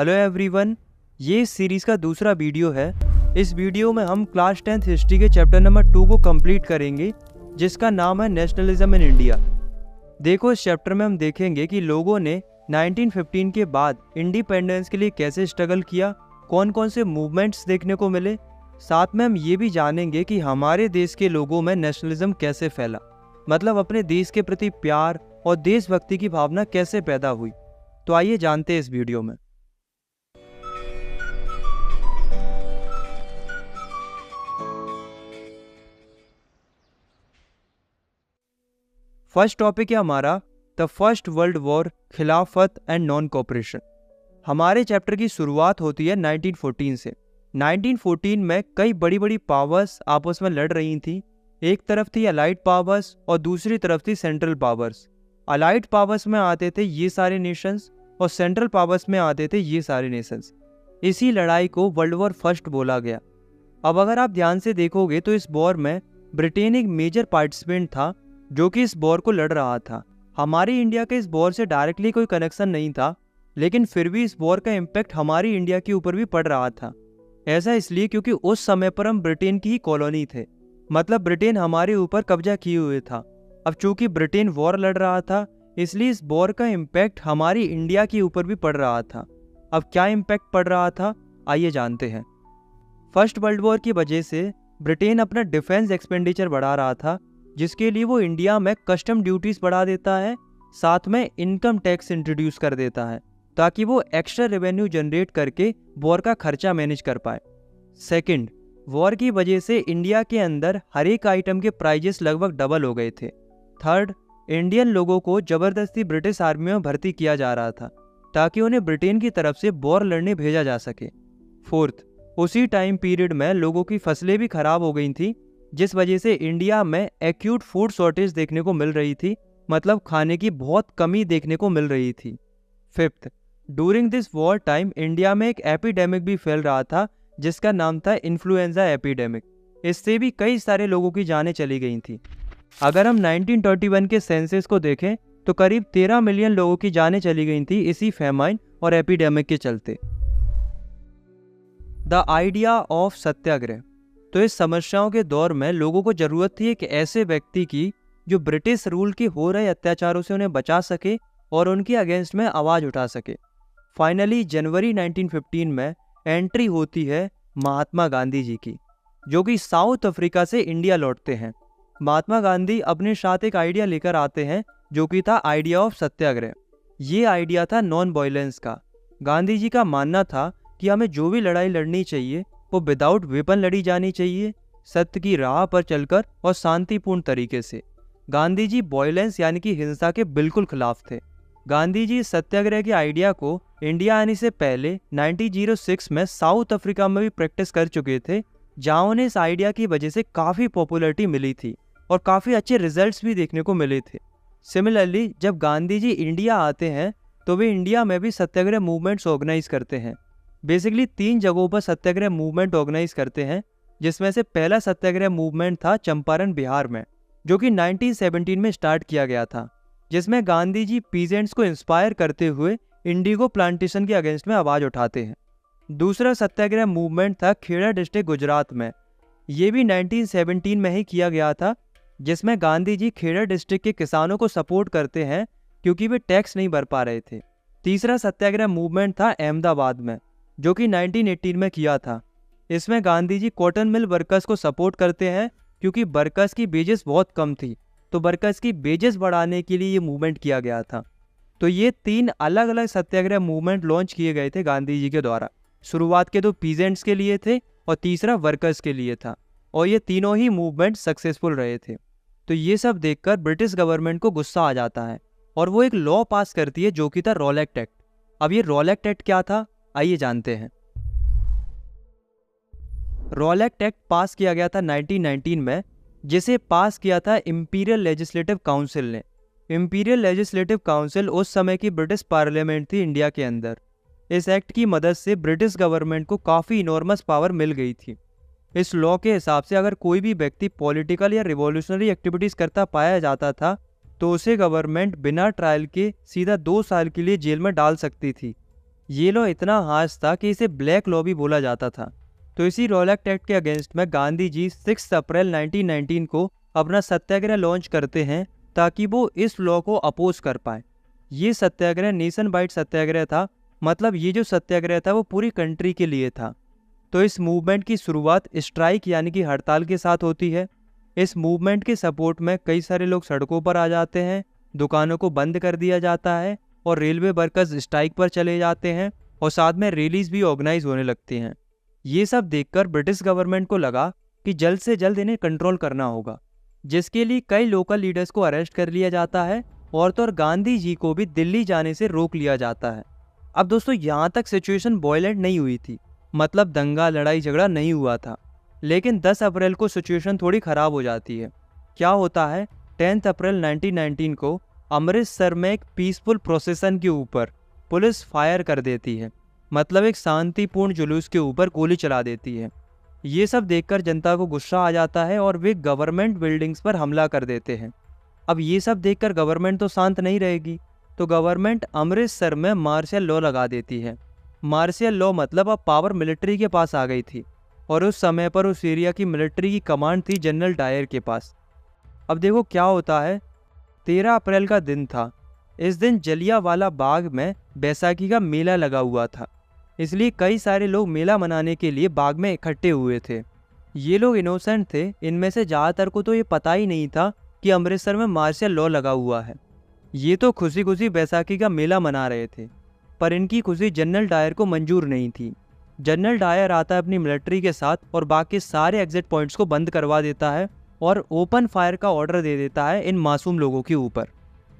Hello everyone, ये इस series का दूसरा वीडियो है। इस वीडियो में हम क्लास 10th हिस्ट्री के चैप्टर नंबर 2 को कंप्लीट करेंगे, जिसका नाम है नेशनलिज्म इन इंडिया। देखो, इस चैप्टर में हम देखेंगे कि लोगों ने 1915 के बाद इंडिपेंडेंस के लिए कैसे स्ट्रगल किया, कौन कौन से मूवमेंट्स देखने को मिले। साथ में हम ये भी जानेंगे कि हमारे देश के लोगों में नेशनलिज्म कैसे फैला, मतलब अपने देश के प्रति प्यार और देशभक्ति की भावना कैसे पैदा हुई। तो आइए जानते हैं इस वीडियो में। फर्स्ट टॉपिक है हमारा द फर्स्ट वर्ल्ड वॉर, खिलाफत एंड नॉन कोऑपरेशन। हमारे चैप्टर की शुरुआत होती है 1914 से। 1914 में कई बड़ी बड़ी पावर्स आपस में लड़ रही थी। एक तरफ थी अलाइड पावर्स और दूसरी तरफ थी सेंट्रल पावर्स। अलाइड पावर्स में आते थे ये सारे नेशंस और सेंट्रल पावर्स में आते थे ये सारे नेशंस। इसी लड़ाई को वर्ल्ड वॉर फर्स्ट बोला गया। अब अगर आप ध्यान से देखोगे तो इस वॉर में ब्रिटेन एक मेजर पार्टिसिपेंट था जो कि इस वॉर को लड़ रहा था। हमारी इंडिया के इस वॉर से डायरेक्टली कोई कनेक्शन नहीं था, लेकिन फिर भी इस वॉर का इम्पैक्ट हमारी इंडिया के ऊपर भी पड़ रहा था। ऐसा इसलिए क्योंकि उस समय पर हम ब्रिटेन की ही कॉलोनी थे, मतलब ब्रिटेन हमारे ऊपर कब्जा किए हुए था। अब चूंकि ब्रिटेन वॉर लड़ रहा था, इसलिए इस वॉर का इम्पैक्ट हमारी इंडिया के ऊपर भी पड़ रहा था। अब क्या इम्पैक्ट पड़ रहा था, आइए जानते हैं। फर्स्ट वर्ल्ड वॉर की वजह से ब्रिटेन अपना डिफेंस एक्सपेंडिचर बढ़ा रहा था, जिसके लिए वो इंडिया में कस्टम ड्यूटीज बढ़ा देता है, साथ में इनकम टैक्स इंट्रोड्यूस कर देता है ताकि वो एक्स्ट्रा रेवेन्यू जनरेट करके वॉर का खर्चा मैनेज कर पाए। सेकंड, वॉर की वजह से इंडिया के अंदर हर एक आइटम के प्राइजेस लगभग डबल हो गए थे। थर्ड, इंडियन लोगों को जबरदस्ती ब्रिटिश आर्मी में भर्ती किया जा रहा था ताकि उन्हें ब्रिटेन की तरफ से वॉर लड़ने भेजा जा सके। फोर्थ, उसी टाइम पीरियड में लोगों की फसलें भी खराब हो गई थी, जिस वजह से इंडिया में एक्यूट फूड शॉर्टेज देखने को मिल रही थी, मतलब खाने की बहुत कमी देखने को मिल रही थी। Fifth, during this war time India में एक एपिडेमिक भी फैल रहा था जिसका नाम था इन्फ्लुएंजा एपिडेमिक। इससे भी कई सारे लोगों की जानें चली गई थी। अगर हम 1921 के सेंसस को देखें तो करीब 13 मिलियन लोगों की जानें चली गई थी इसी फेमाइन और एपिडेमिक के चलते। द आइडिया ऑफ सत्याग्रह। तो इस समस्याओं के दौर में लोगों को जरूरत थी एक ऐसे व्यक्ति की जो ब्रिटिश रूल के हो रहे अत्याचारों से उन्हें बचा सके और उनके अगेंस्ट में आवाज उठा सके। फाइनली जनवरी 1915 में एंट्री होती है महात्मा गांधी जी की, जो कि साउथ अफ्रीका से इंडिया लौटते हैं। महात्मा गांधी अपने साथ एक आइडिया लेकर आते हैं जो कि था आइडिया ऑफ सत्याग्रह। ये आइडिया था नॉन वायलेंस का। गांधी जी का मानना था कि हमें जो भी लड़ाई लड़नी चाहिए वो विदाउट वेपन लड़ी जानी चाहिए, सत्य की राह पर चलकर और शांतिपूर्ण तरीके से। गांधी जी वायलेंस यानी कि हिंसा के बिल्कुल खिलाफ थे। गांधी जी सत्याग्रह के आइडिया को इंडिया आने से पहले 1906 में साउथ अफ्रीका में भी प्रैक्टिस कर चुके थे, जहां उन्हें इस आइडिया की वजह से काफ़ी पॉपुलैरिटी मिली थी और काफ़ी अच्छे रिजल्ट्स भी देखने को मिले थे। सिमिलरली जब गांधी जी इंडिया आते हैं तो वे इंडिया में भी सत्याग्रह मूवमेंट्स ऑर्गेनाइज करते हैं। बेसिकली 3 जगहों पर सत्याग्रह मूवमेंट ऑर्गेनाइज करते हैं, जिसमें से पहला सत्याग्रह मूवमेंट था चंपारण बिहार में, जो कि 1917 में स्टार्ट किया गया था, जिसमें गांधी जी पीजेंट्स को इंस्पायर करते हुए इंडिगो प्लांटेशन के अगेंस्ट में आवाज उठाते हैं। दूसरा सत्याग्रह मूवमेंट था खेड़ा डिस्ट्रिक्ट गुजरात में। ये भी 1917 में ही किया गया था, जिसमें गांधी जी खेड़ा डिस्ट्रिक्ट के किसानों को सपोर्ट करते हैं क्योंकि वे टैक्स नहीं भर पा रहे थे। तीसरा सत्याग्रह मूवमेंट था अहमदाबाद में, जो कि 1918 में किया था। इसमें Gandhi ji cotton mill workers को सपोर्ट करते हैं क्योंकि वर्कर्स की वेजेस बहुत कम थी, तो वर्कर्स की वेजेस बढ़ाने के लिए ये मूवमेंट किया गया था। तो ये 3 अलग अलग सत्याग्रह मूवमेंट लॉन्च किए गए थे गांधी जी के द्वारा। शुरुआत के 2 पीजेंट्स के लिए थे और तीसरा वर्कर्स के लिए था, और ये तीनों ही मूवमेंट सक्सेसफुल रहे थे। तो ये सब देखकर ब्रिटिश गवर्नमेंट को गुस्सा आ जाता है और वो एक लॉ पास करती है जो कि था रॉलेक्ट एक्ट। अब ये रॉलेक्ट एक्ट क्या था, आइए जानते हैं। रॉलेक्ट एक्ट पास किया गया था 1919 में, जिसे पास किया था इंपीरियल लेजिस्लेटिव काउंसिल ने। इंपीरियल लेजिस्लेटिव काउंसिल उस समय की ब्रिटिश पार्लियामेंट थी इंडिया के अंदर। इस एक्ट की मदद से ब्रिटिश गवर्नमेंट को काफ़ी इनॉर्मस पावर मिल गई थी। इस लॉ के हिसाब से अगर कोई भी व्यक्ति पॉलिटिकल या रिवॉल्यूशनरी एक्टिविटीज़ करता पाया जाता था तो उसे गवर्नमेंट बिना ट्रायल के सीधा 2 साल के लिए जेल में डाल सकती थी। ये लॉ इतना हार्श था कि इसे ब्लैक लॉ भी बोला जाता था। तो इसी रॉलेट एक्ट के अगेंस्ट में गांधी जी 6 अप्रैल 1919 को अपना सत्याग्रह लॉन्च करते हैं ताकि वो इस लॉ को अपोज कर पाए। ये सत्याग्रह नेशन वाइड सत्याग्रह था, मतलब ये जो सत्याग्रह था वो पूरी कंट्री के लिए था। तो इस मूवमेंट की शुरुआत स्ट्राइक यानी कि हड़ताल के साथ होती है। इस मूवमेंट के सपोर्ट में कई सारे लोग सड़कों पर आ जाते हैं, दुकानों को बंद कर दिया जाता है और रेलवे वर्कर्स स्ट्राइक पर चले जाते हैं और साथ में रैलीज भी ऑर्गेनाइज होने लगती हैं। ये सब देखकर ब्रिटिश गवर्नमेंट को लगा कि जल्द से जल्द इन्हें कंट्रोल करना होगा, जिसके लिए कई लोकल लीडर्स को अरेस्ट कर लिया जाता है और तो और गांधी जी को भी दिल्ली जाने से रोक लिया जाता है। अब दोस्तों यहाँ तक सिचुएशन वॉयलेंट नहीं हुई थी, मतलब दंगा लड़ाई झगड़ा नहीं हुआ था। लेकिन 10 अप्रैल को सिचुएशन थोड़ी ख़राब हो जाती है। क्या होता है, 10 अप्रैल 1919 को अमृतसर में एक पीसफुल प्रोसेसन के ऊपर पुलिस फायर कर देती है, मतलब एक शांतिपूर्ण जुलूस के ऊपर गोली चला देती है। ये सब देखकर जनता को गुस्सा आ जाता है और वे गवर्नमेंट बिल्डिंग्स पर हमला कर देते हैं। अब ये सब देखकर गवर्नमेंट तो शांत नहीं रहेगी, तो गवर्नमेंट अमृतसर में मार्शल लॉ लगा देती है। मार्शल लॉ मतलब अब पावर मिलिट्री के पास आ गई थी और उस समय पर उस एरिया की मिलिट्री की कमांड थी जनरल डायर के पास। अब देखो क्या होता है, 13 अप्रैल का दिन था। इस दिन जलियांवाला बाग में बैसाखी का मेला लगा हुआ था, इसलिए कई सारे लोग मेला मनाने के लिए बाग में इकट्ठे हुए थे। ये लोग इनोसेंट थे, इनमें से ज़्यादातर को तो ये पता ही नहीं था कि अमृतसर में मार्शल लॉ लगा हुआ है। ये तो खुशी खुशी बैसाखी का मेला मना रहे थे, पर इनकी खुशी जनरल डायर को मंजूर नहीं थी। जनरल डायर आता है अपनी मिलिट्री के साथ और बाकी सारे एग्जिट पॉइंट्स को बंद करवा देता है और ओपन फायर का ऑर्डर दे देता है इन मासूम लोगों के ऊपर,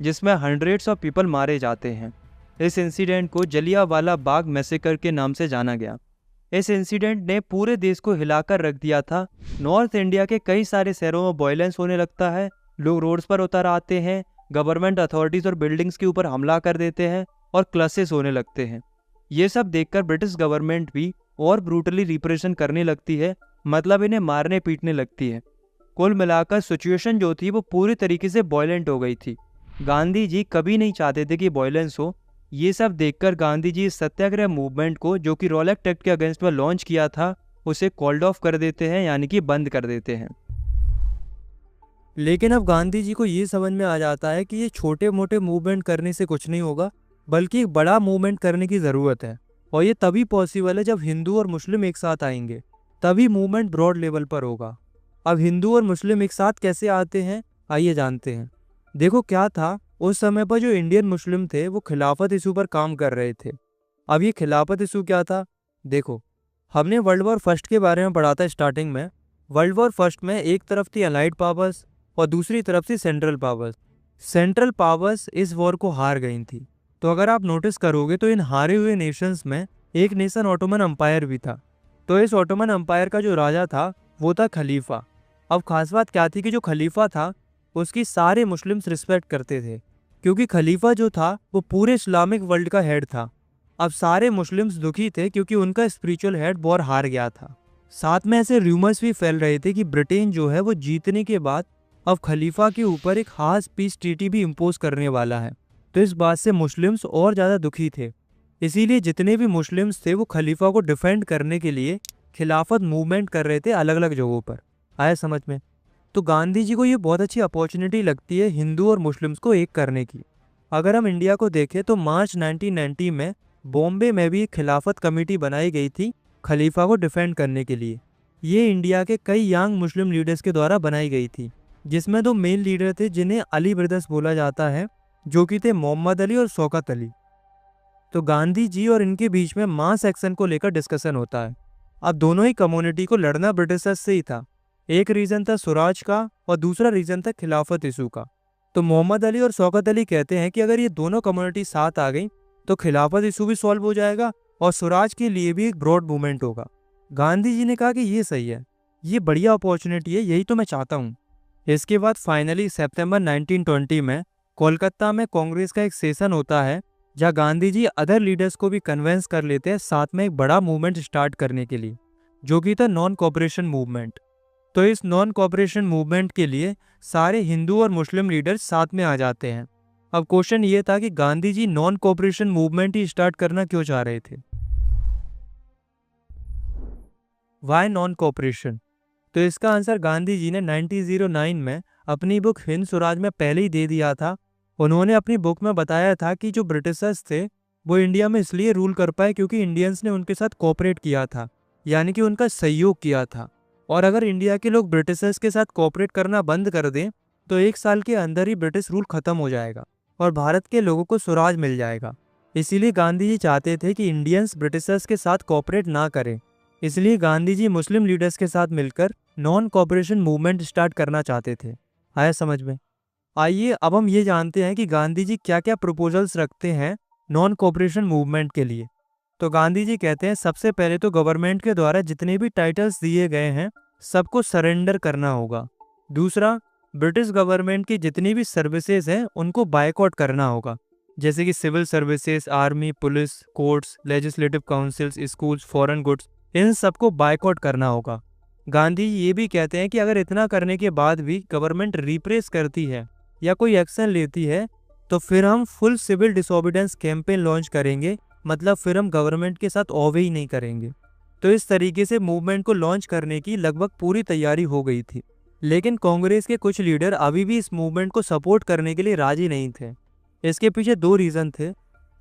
जिसमें हंड्रेड्स ऑफ पीपल मारे जाते हैं। इस इंसिडेंट को जलियांवाला बाग मैसेकर के नाम से जाना गया। इस इंसिडेंट ने पूरे देश को हिलाकर रख दिया था। नॉर्थ इंडिया के कई सारे शहरों में वायलेंस होने लगता है, लोग रोड्स पर उतर आते हैं, गवर्नमेंट अथॉरिटीज़ और बिल्डिंग्स के ऊपर हमला कर देते हैं और क्लैशेस होने लगते हैं। ये सब देखकर ब्रिटिश गवर्नमेंट भी और ब्रूटली रिप्रेशन करने लगती है, मतलब इन्हें मारने पीटने लगती है। कुल मिलाकर सिचुएशन जो थी वो पूरी तरीके से वायलेंट हो गई थी। गांधी जी कभी नहीं चाहते थे कि वायलेंस हो। ये सब देखकर गांधी जी सत्याग्रह मूवमेंट को, जो कि रॉलेट एक्ट के अगेंस्ट में लॉन्च किया था, उसे कॉल्ड ऑफ कर देते हैं, यानी कि बंद कर देते हैं। लेकिन अब गांधी जी को ये समझ में आ जाता है कि ये छोटे मोटे मूवमेंट करने से कुछ नहीं होगा, बल्कि एक बड़ा मूवमेंट करने की ज़रूरत है। और ये तभी पॉसिबल है जब हिंदू और मुस्लिम एक साथ आएंगे, तभी मूवमेंट ब्रॉड लेवल पर होगा। अब हिंदू और मुस्लिम एक साथ कैसे आते हैं, आइए जानते हैं। देखो क्या था, उस समय पर जो इंडियन मुस्लिम थे वो खिलाफत इशू पर काम कर रहे थे। अब ये खिलाफत इशू क्या था, देखो हमने वर्ल्ड वॉर फर्स्ट के बारे में पढ़ा था स्टार्टिंग में। वर्ल्ड वॉर फर्स्ट में एक तरफ थी अलाइड पावर्स और दूसरी तरफ थी सेंट्रल पावर्स। सेंट्रल पावर्स इस वॉर को हार गई थी। तो अगर आप नोटिस करोगे तो इन हारे हुए नेशंस में एक नेशन ऑटोमन एम्पायर भी था। तो इस ऑटोमन एम्पायर का जो राजा था वो था खलीफा। अब खास बात क्या थी कि जो खलीफा था उसकी सारे मुस्लिम्स रिस्पेक्ट करते थे, क्योंकि खलीफा जो था वो पूरे इस्लामिक वर्ल्ड का हेड था। अब सारे मुस्लिम्स दुखी थे क्योंकि उनका स्पिरिचुअल हेड वॉर हार गया था। साथ में ऐसे रूमर्स भी फैल रहे थे कि ब्रिटेन जो है वो जीतने के बाद अब खलीफा के ऊपर एक खास पीस ट्रीटी भी इम्पोज करने वाला है। तो इस बात से मुस्लिम्स और ज़्यादा दुखी थे। इसीलिए जितने भी मुस्लिम्स थे वो खलीफा को डिफेंड करने के लिए खिलाफत मूवमेंट कर रहे थे अलग अलग जगहों पर। आया समझ में? तो गांधी जी को ये बहुत अच्छी अपॉर्चुनिटी लगती है हिंदू और मुस्लिम्स को एक करने की। अगर हम इंडिया को देखें तो मार्च 1990 में बॉम्बे में भी एक खिलाफत कमेटी बनाई गई थी खलीफा को डिफेंड करने के लिए। ये इंडिया के कई यंग मुस्लिम लीडर्स के द्वारा बनाई गई थी, जिसमें दो मेन लीडर थे जिन्हें अली ब्रदर्स बोला जाता है, जो कि थे मोहम्मद अली और शौकत अली। तो गांधी जी और इनके बीच में मास एक्शन को लेकर डिस्कशन होता है। अब दोनों ही कम्युनिटी को लड़ना ब्रिटिशर्स से ही था। एक रीज़न था स्वराज का और दूसरा रीज़न था खिलाफत इशू का। तो मोहम्मद अली और शौकत अली कहते हैं कि अगर ये दोनों कम्युनिटी साथ आ गई तो खिलाफत इशू भी सॉल्व हो जाएगा और स्वराज के लिए भी एक ब्रॉड मूवमेंट होगा। गांधी जी ने कहा कि ये सही है, ये बढ़िया अपॉर्चुनिटी है, यही तो मैं चाहता हूँ। इसके बाद फाइनली सितंबर 1920 में कोलकाता में कांग्रेस का एक सेशन होता है, जहाँ गांधी जी अदर लीडर्स को भी कन्वेंस कर लेते हैं साथ में एक बड़ा मूवमेंट स्टार्ट करने के लिए, जो कि था नॉन कोऑपरेशन मूवमेंट। तो इस नॉन कोऑपरेशन मूवमेंट के लिए सारे हिंदू और मुस्लिम लीडर्स साथ में आ जाते हैं। अब क्वेश्चन ये था कि Gandhi ji non cooperation movement ही स्टार्ट करना क्यों चाह रहे थे। Why non cooperation? तो इसका आंसर गांधी जी ने 1909 में अपनी बुक हिंद स्वराज में पहले ही दे दिया था। उन्होंने अपनी बुक में बताया था कि जो ब्रिटिशर्स थे वो इंडिया में इसलिए रूल कर पाए क्योंकि इंडियंस ने उनके साथ कोऑपरेट किया था, यानी कि उनका सहयोग किया था। और अगर इंडिया के लोग ब्रिटिशर्स के साथ कोऑपरेट करना बंद कर दें तो 1 साल के अंदर ही ब्रिटिश रूल खत्म हो जाएगा और भारत के लोगों को स्वराज मिल जाएगा। इसीलिए गांधी जी चाहते थे कि इंडियंस ब्रिटिशर्स के साथ कोऑपरेट ना करें। इसलिए गांधी जी मुस्लिम लीडर्स के साथ मिलकर नॉन कोऑपरेशन मूवमेंट स्टार्ट करना चाहते थे। आया समझ में? आइए अब हम ये जानते हैं कि गांधी जी क्या क्या प्रपोजल्स रखते हैं नॉन कोऑपरेशन मूवमेंट के लिए। तो गांधी जी कहते हैं सबसे पहले तो गवर्नमेंट के द्वारा जितने भी टाइटल्स दिए गए हैं सबको सरेंडर करना होगा। दूसरा, ब्रिटिश गवर्नमेंट की जितनी भी सर्विसेज हैं उनको बायकॉट करना होगा, जैसे कि civil services, army, police, courts, legislative councils, schools, foreign goods, इन सबको बायकॉट करना होगा। गांधी ये भी कहते हैं कि अगर इतना करने के बाद भी गवर्नमेंट रिप्रेस करती है या कोई एक्शन लेती है तो फिर हम फुल सिविल डिसोबीडेंस कैंपेन लॉन्च करेंगे, मतलब फिर हम गवर्नमेंट के साथ ओवे ही नहीं करेंगे। तो इस तरीके से मूवमेंट को लॉन्च करने की लगभग पूरी तैयारी हो गई थी। लेकिन कांग्रेस के कुछ लीडर अभी भी इस मूवमेंट को सपोर्ट करने के लिए राजी नहीं थे। इसके पीछे 2 रीज़न थे।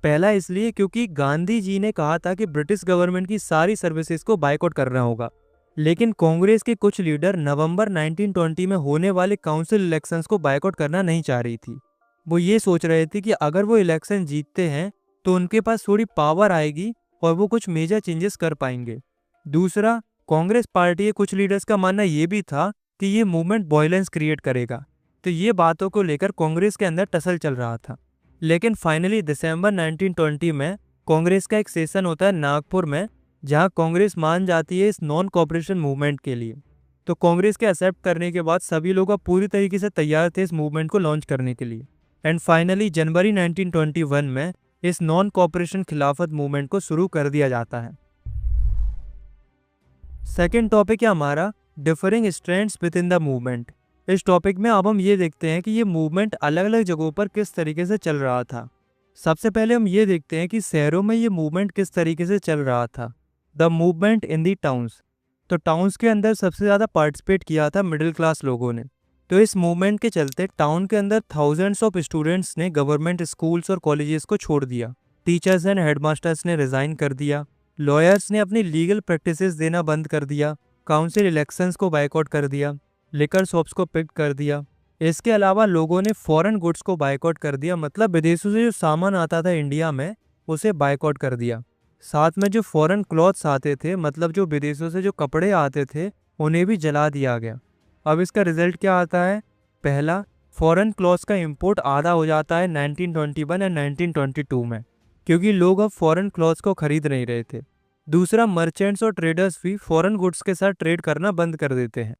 पहला इसलिए क्योंकि गांधी जी ने कहा था कि ब्रिटिश गवर्नमेंट की सारी सर्विसेज को बायकॉट करना होगा, लेकिन कांग्रेस के कुछ लीडर नवंबर 1920 में होने वाले काउंसिल इलेक्शंस को बायकॉट करना नहीं चाह रही थी। वो ये सोच रहे थे कि अगर वो इलेक्शन जीतते हैं तो उनके पास थोड़ी पावर आएगी और वो कुछ मेजर चेंजेस कर पाएंगे। दूसरा, कांग्रेस पार्टी के कुछ लीडर्स का मानना ये भी था कि ये मूवमेंट वायलेंस क्रिएट करेगा। तो ये बातों को लेकर कांग्रेस के अंदर टसल चल रहा था। लेकिन फाइनली दिसंबर 1920 में कांग्रेस का एक सेशन होता है नागपुर में, जहां कांग्रेस मान जाती है इस नॉन कोऑपरेशन मूवमेंट के लिए। तो कांग्रेस के एक्सेप्ट करने के बाद सभी लोग अब पूरी तरीके से तैयार थे इस मूवमेंट को लॉन्च करने के लिए। एंड फाइनली जनवरी 1921 में इस नॉन कोऑपरेशन खिलाफत मूवमेंट को शुरू कर दिया जाता है। सेकेंड टॉपिक है हमारा differing strands with in the movement. इस टॉपिक में अब हम ये देखते हैं कि ये मूवमेंट अलग अलग जगहों पर किस तरीके से चल रहा था। सबसे पहले हम ये देखते हैं कि शहरों में ये मूवमेंट किस तरीके से चल रहा था। The movement in the towns. तो टाउन्स के अंदर सबसे ज़्यादा पार्टिसिपेट किया था मिडिल क्लास लोगों ने। तो इस मूवमेंट के चलते टाउन के अंदर थाउजेंड्स ऑफ स्टूडेंट्स ने गवर्नमेंट स्कूल्स और कॉलेजेस को छोड़ दिया। टीचर्स एंड हेडमास्टर्स ने रिज़ाइन कर दिया। लॉयर्स ने अपनी लीगल प्रैक्टिसेस देना बंद कर दिया। काउंसिल इलेक्शंस को बायकॉट कर दिया। लिकर शॉप्स को पिक कर दिया। इसके अलावा लोगों ने फॉरेन गुड्स को बायकॉट कर दिया, मतलब विदेशों से जो सामान आता था इंडिया में उसे बायकॉट कर दिया। साथ में जो फॉरेन क्लॉथ्स आते थे, मतलब जो विदेशों से जो कपड़े आते थे, उन्हें भी जला दिया गया। अब इसका रिजल्ट क्या आता है? पहला, फॉरेन क्लॉथ्स का इंपोर्ट आधा हो जाता है 1921 एंड 1922 में, क्योंकि लोग अब फॉरेन क्लॉथ्स को खरीद नहीं रहे थे। दूसरा, मर्चेंट्स और ट्रेडर्स भी फॉरेन गुड्स के साथ ट्रेड करना बंद कर देते हैं।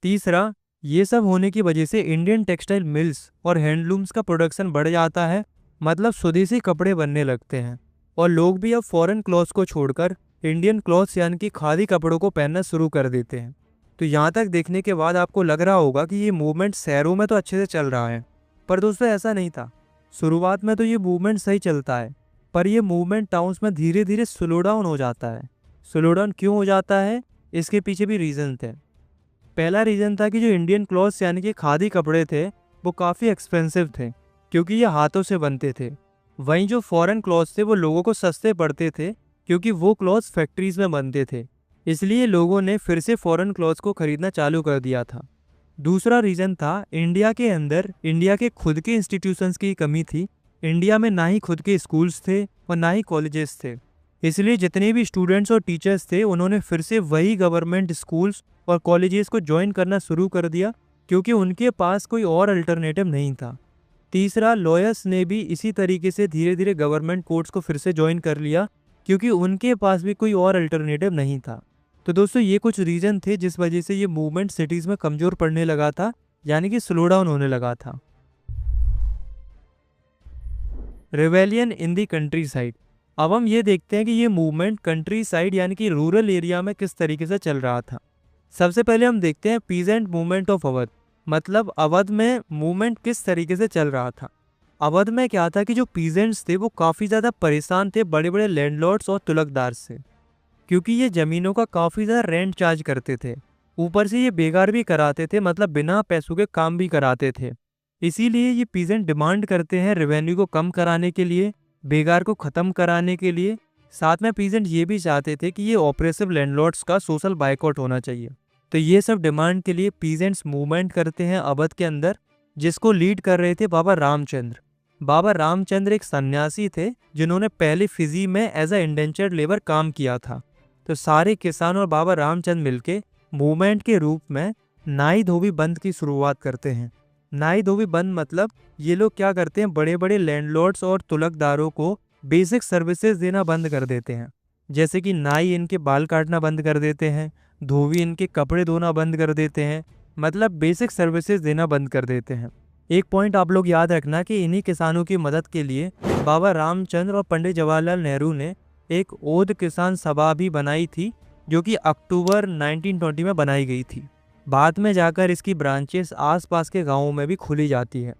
तीसरा, ये सब होने की वजह से इंडियन टेक्सटाइल मिल्स और हैंडलूम्स का प्रोडक्शन बढ़ जाता है, मतलब स्वदेशी कपड़े बनने लगते हैं और लोग भी अब फॉरेन क्लॉथ्स को छोड़कर इंडियन क्लॉथ्स यानी कि खादी कपड़ों को पहनना शुरू कर देते हैं। तो यहाँ तक देखने के बाद आपको लग रहा होगा कि ये मूवमेंट शहरों में तो अच्छे से चल रहा है, पर दोस्तों ऐसा नहीं था। शुरुआत में तो ये मूवमेंट सही चलता है, पर ये मूवमेंट टाउन्स में धीरे धीरे स्लो डाउन हो जाता है। स्लो डाउन क्यों हो जाता है, इसके पीछे भी रीज़न थे। पहला रीज़न था कि जो इंडियन क्लॉथ्स यानी कि खादी कपड़े थे वो काफ़ी एक्सपेंसिव थे, क्योंकि ये हाथों से बनते थे। वहीं जो फॉरेन क्लॉथ्स थे वो लोगों को सस्ते पड़ते थे, क्योंकि वो क्लॉथ्स फैक्ट्रीज में बनते थे। इसलिए लोगों ने फिर से फॉरेन क्लॉथ्स को खरीदना चालू कर दिया था। दूसरा रीज़न था इंडिया के अंदर इंडिया के खुद के इंस्टीट्यूशंस की कमी थी। इंडिया में ना ही खुद के स्कूल्स थे और ना ही कॉलेजेस थे। इसलिए जितने भी स्टूडेंट्स और टीचर्स थे उन्होंने फिर से वही गवर्नमेंट स्कूल्स और कॉलेजेस को ज्वाइन करना शुरू कर दिया, क्योंकि उनके पास कोई और अल्टरनेटिव नहीं था। तीसरा, लॉयर्स ने भी इसी तरीके से धीरे धीरे गवर्नमेंट कोर्ट्स को फिर से ज्वाइन कर लिया, क्योंकि उनके पास भी कोई और अल्टरनेटिव नहीं था। तो दोस्तों ये कुछ रीज़न थे जिस वजह से ये मूवमेंट सिटीज़ में कमज़ोर पड़ने लगा था, यानी कि स्लो डाउन होने लगा था। रिवेलियन इन दी कंट्री साइड। अब हम ये देखते हैं कि ये मूवमेंट कंट्री साइड यानी कि रूरल एरिया में किस तरीके से चल रहा था। सबसे पहले हम देखते हैं पीजेंट मूवमेंट ऑफ अवध, मतलब अवध में मूवमेंट किस तरीके से चल रहा था। अवध में क्या था कि जो पीजेंट्स थे वो काफ़ी ज़्यादा परेशान थे बड़े बड़े लैंडलॉर्ड्स और तुलकदार से, क्योंकि ये ज़मीनों का काफ़ी ज़्यादा रेंट चार्ज करते थे। ऊपर से ये बेकार भी कराते थे, मतलब बिना पैसों के काम भी कराते थे। इसीलिए ये पीजेंट डिमांड करते हैं रेवेन्यू को कम कराने के लिए, बेकार को ख़त्म कराने के लिए। साथ में पीजेंट ये भी चाहते थे कि ये ऑपरेसिव लैंडलॉर्ड्स का सोशल बाइकआउट होना चाहिए। तो ये सब डिमांड के लिए पीजेंट्स मूवमेंट करते हैं अवध के अंदर, जिसको लीड कर रहे थे बाबा रामचंद्र। बाबा रामचंद्र एक सन्यासी थे जिन्होंने पहले फिजी में एज अ इंडेंचर्ड लेबर काम किया था। तो सारे किसान और बाबा रामचंद्र मिलके मूवमेंट के रूप में नाई धोबी बंद की शुरुआत करते हैं। नाई धोबी बंद मतलब ये लोग क्या करते हैं, बड़े बड़े लैंडलॉर्ड्स और तुलकदारों को बेसिक सर्विसेज देना बंद कर देते हैं। जैसे कि नाई इनके बाल काटना बंद कर देते हैं, धोबी इनके कपड़े धोना बंद कर देते हैं, मतलब बेसिक सर्विसेज देना बंद कर देते हैं। एक पॉइंट आप लोग याद रखना कि इन्हीं किसानों की मदद के लिए बाबा रामचंद्र और पंडित जवाहरलाल नेहरू ने एक ओद किसान सभा भी बनाई थी, जो कि अक्टूबर 1920 में बनाई गई थी। बाद में जाकर इसकी ब्रांचेस आसपास के गांवों में भी खुली जाती है।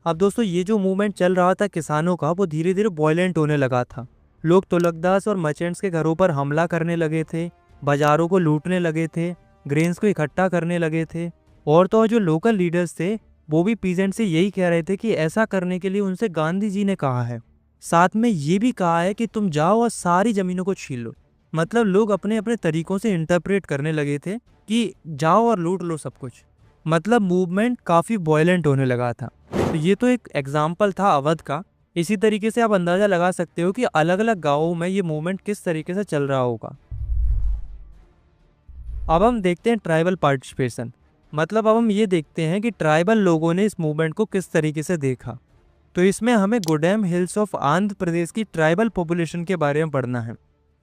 अब दोस्तों, ये जो मूवमेंट चल रहा था किसानों का, वो धीरे धीरे वॉयलेंट होने लगा था। लोग तुलकदास और मर्चेंट्स के घरों पर हमला करने लगे थे, बाजारों को लूटने लगे थे, ग्रेन्स को इकट्ठा करने लगे थे। और तो और जो लोकल लीडर्स थे वो भी पीजेंट से यही कह रहे थे कि ऐसा करने के लिए उनसे गांधी जी ने कहा है। साथ में ये भी कहा है कि तुम जाओ और सारी ज़मीनों को छीन लो। मतलब लोग अपने अपने तरीक़ों से इंटरप्रेट करने लगे थे कि जाओ और लूट लो सब कुछ। मतलब मूवमेंट काफ़ी वॉयलेंट होने लगा था। तो ये तो एक एग्जाम्पल था अवध का। इसी तरीके से आप अंदाज़ा लगा सकते हो कि अलग अलग गाँवों में ये मूवमेंट किस तरीके से चल रहा होगा। अब हम देखते हैं ट्राइबल पार्टिसिपेशन। मतलब अब हम ये देखते हैं कि ट्राइबल लोगों ने इस मूवमेंट को किस तरीके से देखा। तो इसमें हमें गोडेम हिल्स ऑफ आंध्र प्रदेश की ट्राइबल पॉपुलेशन के बारे में पढ़ना है।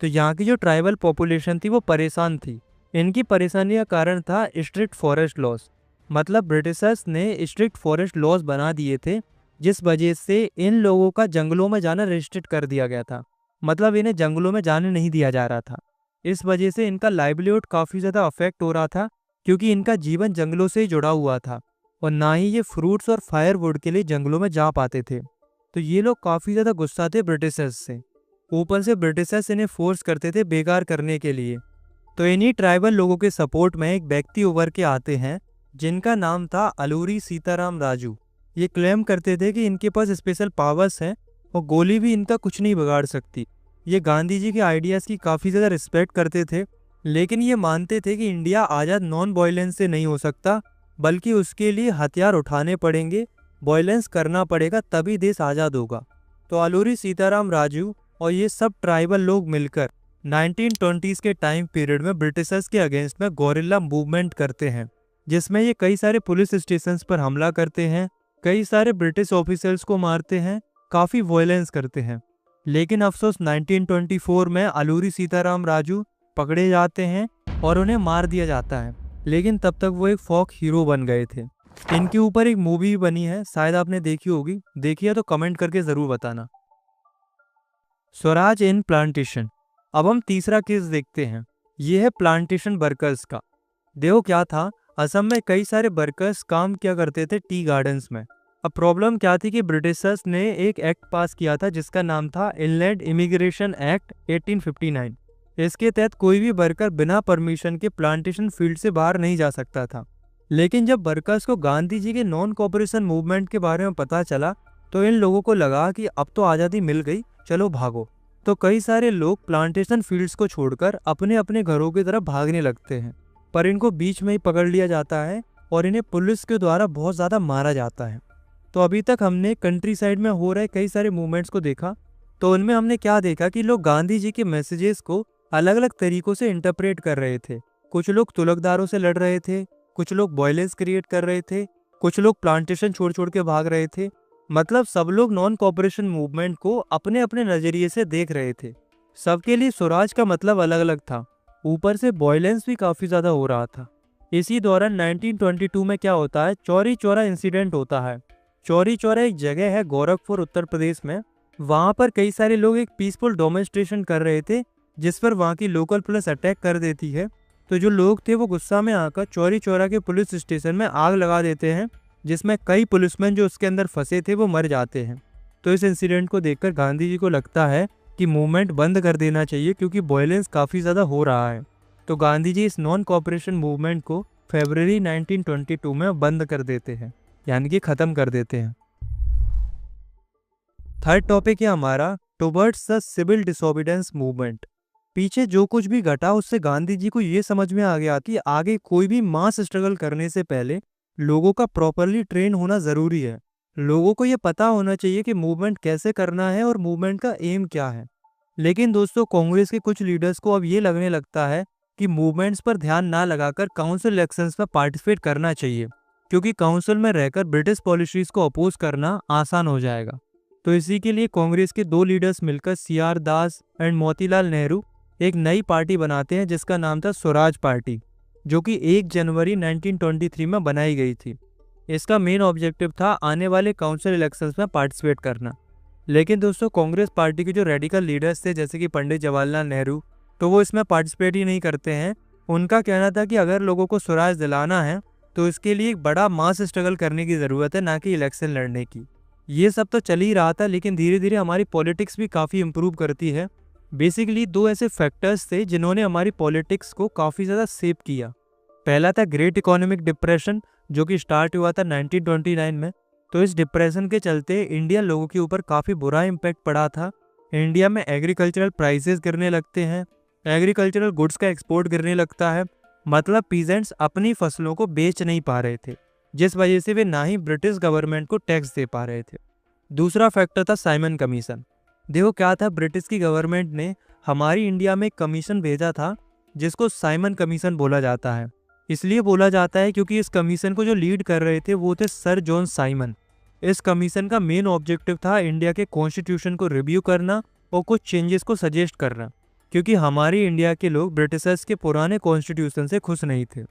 तो यहाँ की जो ट्राइबल पॉपुलेशन थी वो परेशान थी। इनकी परेशानी का कारण था स्ट्रिक्ट फॉरेस्ट लॉज। मतलब ब्रिटिशर्स ने स्ट्रिक्ट फॉरेस्ट लॉज बना दिए थे, जिस वजह से इन लोगों का जंगलों में जाना रिस्ट्रिक्ट कर दिया गया था। मतलब इन्हें जंगलों में जाने नहीं दिया जा रहा था। इस वजह से इनका लाइवलीहुड काफ़ी ज़्यादा अफेक्ट हो रहा था, क्योंकि इनका जीवन जंगलों से ही जुड़ा हुआ था और ना ही ये फ्रूट्स और फायरवुड के लिए जंगलों में जा पाते थे। तो ये लोग काफ़ी ज़्यादा गुस्सा थे ब्रिटिशर्स से। ऊपर से ब्रिटिशर्स इन्हें फोर्स करते थे बेकार करने के लिए। तो इन्हीं ट्राइबल लोगों के सपोर्ट में एक व्यक्ति उभर के आते हैं जिनका नाम था अलूरी सीताराम राजू। ये क्लेम करते थे कि इनके पास स्पेशल पावर्स हैं और गोली भी इनका कुछ नहीं बिगाड़ सकती। ये गांधी जी के आइडियाज़ की काफ़ी ज़्यादा रिस्पेक्ट करते थे, लेकिन ये मानते थे कि इंडिया आज़ाद नॉन वायलेंस से नहीं हो सकता, बल्कि उसके लिए हथियार उठाने पड़ेंगे, वायलेंस करना पड़ेगा, तभी देश आज़ाद होगा। तो अलूरी सीताराम राजू और ये सब ट्राइबल लोग मिलकर 1920s के टाइम पीरियड में ब्रिटिशर्स के अगेंस्ट में गोरिल्ला मूवमेंट करते हैं, जिसमें ये कई सारे पुलिस स्टेशंस पर हमला करते हैं, कई सारे ब्रिटिश ऑफिसर्स को मारते हैं, काफ़ी वायलेंस करते हैं। लेकिन अफसोस 1924 में अलूरी सीताराम राजू पकड़े जाते हैं और उन्हें मार दिया जाता है। लेकिन तब तक वो एक फोक हीरो बन गए थे। इनके ऊपर एक मूवी बनी है, शायद आपने देखी होगी। देखी है तो कमेंट करके ज़रूर बताना। स्वराज इन प्लांटेशन। अब हम तीसरा केस देखते हैं। ये है प्लांटेशन वर्कर्स का। देखो क्या था, असम में कई सारे वर्कर्स काम किया करते थे टी गार्डन्स में। अब प्रॉब्लम क्या थी कि ब्रिटिशर्स ने एक एक्ट पास किया था जिसका नाम था इनलैंड इमिग्रेशन एक्ट 1859। इसके तहत कोई भी वर्कर बिना परमिशन के प्लांटेशन फील्ड से बाहर नहीं जा सकता था। लेकिन जब वर्कर्स को गांधी जी के नॉन कोऑपरेशन मूवमेंट के बारे में पता चला तो इन लोगों को लगा कि अब तो आज़ादी मिल गई, चलो भागो। तो कई सारे लोग प्लांटेशन फील्ड्स को छोड़कर अपने अपने घरों की तरफ भागने लगते हैं, पर इनको बीच में ही पकड़ लिया जाता है और इन्हें पुलिस के द्वारा बहुत ज़्यादा मारा जाता है। तो अभी तक हमने कंट्री साइड में हो रहे कई सारे मूवमेंट्स को देखा। तो उनमें हमने क्या देखा कि लोग गांधी जी के मैसेजेस को अलग अलग तरीकों से इंटरप्रेट कर रहे थे। कुछ लोग तुलकदारों से लड़ रहे थे, कुछ लोग वायलेंस क्रिएट कर रहे थे, कुछ लोग प्लांटेशन छोड़ छोड़ के भाग रहे थे। मतलब सब लोग नॉन कोऑपरेशन मूवमेंट को अपने अपने नज़रिए से देख रहे थे। सबके लिए स्वराज का मतलब अलग अलग था। ऊपर से वायलेंस भी काफ़ी ज़्यादा हो रहा था। इसी दौरान 1922 में क्या होता है, चौरी चौरा इंसिडेंट होता है। चौरी चौरा एक जगह है गोरखपुर उत्तर प्रदेश में। वहाँ पर कई सारे लोग एक पीसफुल डेमोन्स्ट्रेशन कर रहे थे, जिस पर वहाँ की लोकल पुलिस अटैक कर देती है। तो जो लोग थे वो गुस्सा में आकर चौरी चौरा के पुलिस स्टेशन में आग लगा देते हैं जिसमें कई पुलिसमैन जो उसके अंदर फंसे थे वो मर जाते हैं। तो इस इंसिडेंट को देखकर गांधी जी को लगता है कि मूवमेंट बंद कर देना चाहिए क्योंकि वायलेंस काफ़ी ज़्यादा हो रहा है। तो गांधी जी इस नॉन कोऑपरेशन मूवमेंट को फरवरी 1922 में बंद कर देते हैं, यानी कि ख़त्म कर देते हैं। थर्ड टॉपिक है हमारा towards the civil disobedience movement. पीछे जो कुछ भी घटा उससे गांधी जी को ये समझ में आ गया कि आगे कोई भी मास स्ट्रगल करने से पहले लोगों का प्रॉपरली ट्रेन होना ज़रूरी है। लोगों को ये पता होना चाहिए कि मूवमेंट कैसे करना है और मूवमेंट का एम क्या है। लेकिन दोस्तों कांग्रेस के कुछ लीडर्स को अब ये लगने लगता है कि मूवमेंट्स पर ध्यान ना लगाकर काउंसिल इलेक्शंस में पार्टिसिपेट करना चाहिए, क्योंकि काउंसिल में रहकर ब्रिटिश पॉलिसीज को अपोज करना आसान हो जाएगा। तो इसी के लिए कांग्रेस के दो लीडर्स मिलकर CR Das and Motilal Nehru एक नई पार्टी बनाते हैं जिसका नाम था स्वराज पार्टी, जो कि 1 जनवरी 1923 में बनाई गई थी। इसका मेन ऑब्जेक्टिव था आने वाले काउंसिल इलेक्शंस में पार्टिसिपेट करना। लेकिन दोस्तों कांग्रेस पार्टी के जो रेडिकल लीडर्स थे जैसे कि पंडित जवाहरलाल नेहरू, तो वो इसमें पार्टिसिपेट ही नहीं करते हैं। उनका कहना था कि अगर लोगों को स्वराज दिलाना है तो इसके लिए एक बड़ा मास स्ट्रगल करने की ज़रूरत है, ना कि इलेक्शन लड़ने की। ये सब तो चल ही रहा था, लेकिन धीरे धीरे हमारी पॉलिटिक्स भी काफ़ी इम्प्रूव करती है। बेसिकली दो ऐसे फैक्टर्स थे जिन्होंने हमारी पॉलिटिक्स को काफ़ी ज़्यादा शेप किया। पहला था ग्रेट इकोनॉमिक डिप्रेशन, जो कि स्टार्ट हुआ था 1929 में। तो इस डिप्रेशन के चलते इंडियन लोगों के ऊपर काफ़ी बुरा इम्पैक्ट पड़ा था। इंडिया में एग्रीकल्चरल प्राइसेस गिरने लगते हैं, एग्रीकल्चरल गुड्स का एक्सपोर्ट गिरने लगता है, मतलब पीजेंट्स अपनी फसलों को बेच नहीं पा रहे थे, जिस वजह से वे ना ही ब्रिटिश गवर्नमेंट को टैक्स दे पा रहे थे। दूसरा फैक्टर था साइमन कमीशन। देखो क्या था, ब्रिटिश की गवर्नमेंट ने हमारी इंडिया में एक कमीशन भेजा था जिसको साइमन कमीशन बोला जाता है। इसलिए बोला जाता है क्योंकि इस कमीशन को जो लीड कर रहे थे वो थे सर जॉन साइमन। इस कमीशन का मेन ऑब्जेक्टिव था इंडिया के कॉन्स्टिट्यूशन को रिव्यू करना और कुछ चेंजेस को सजेस्ट करना, क्योंकि हमारी इंडिया के लोग ब्रिटिशर्स के पुराने कॉन्स्टिट्यूशन से खुश नहीं थे।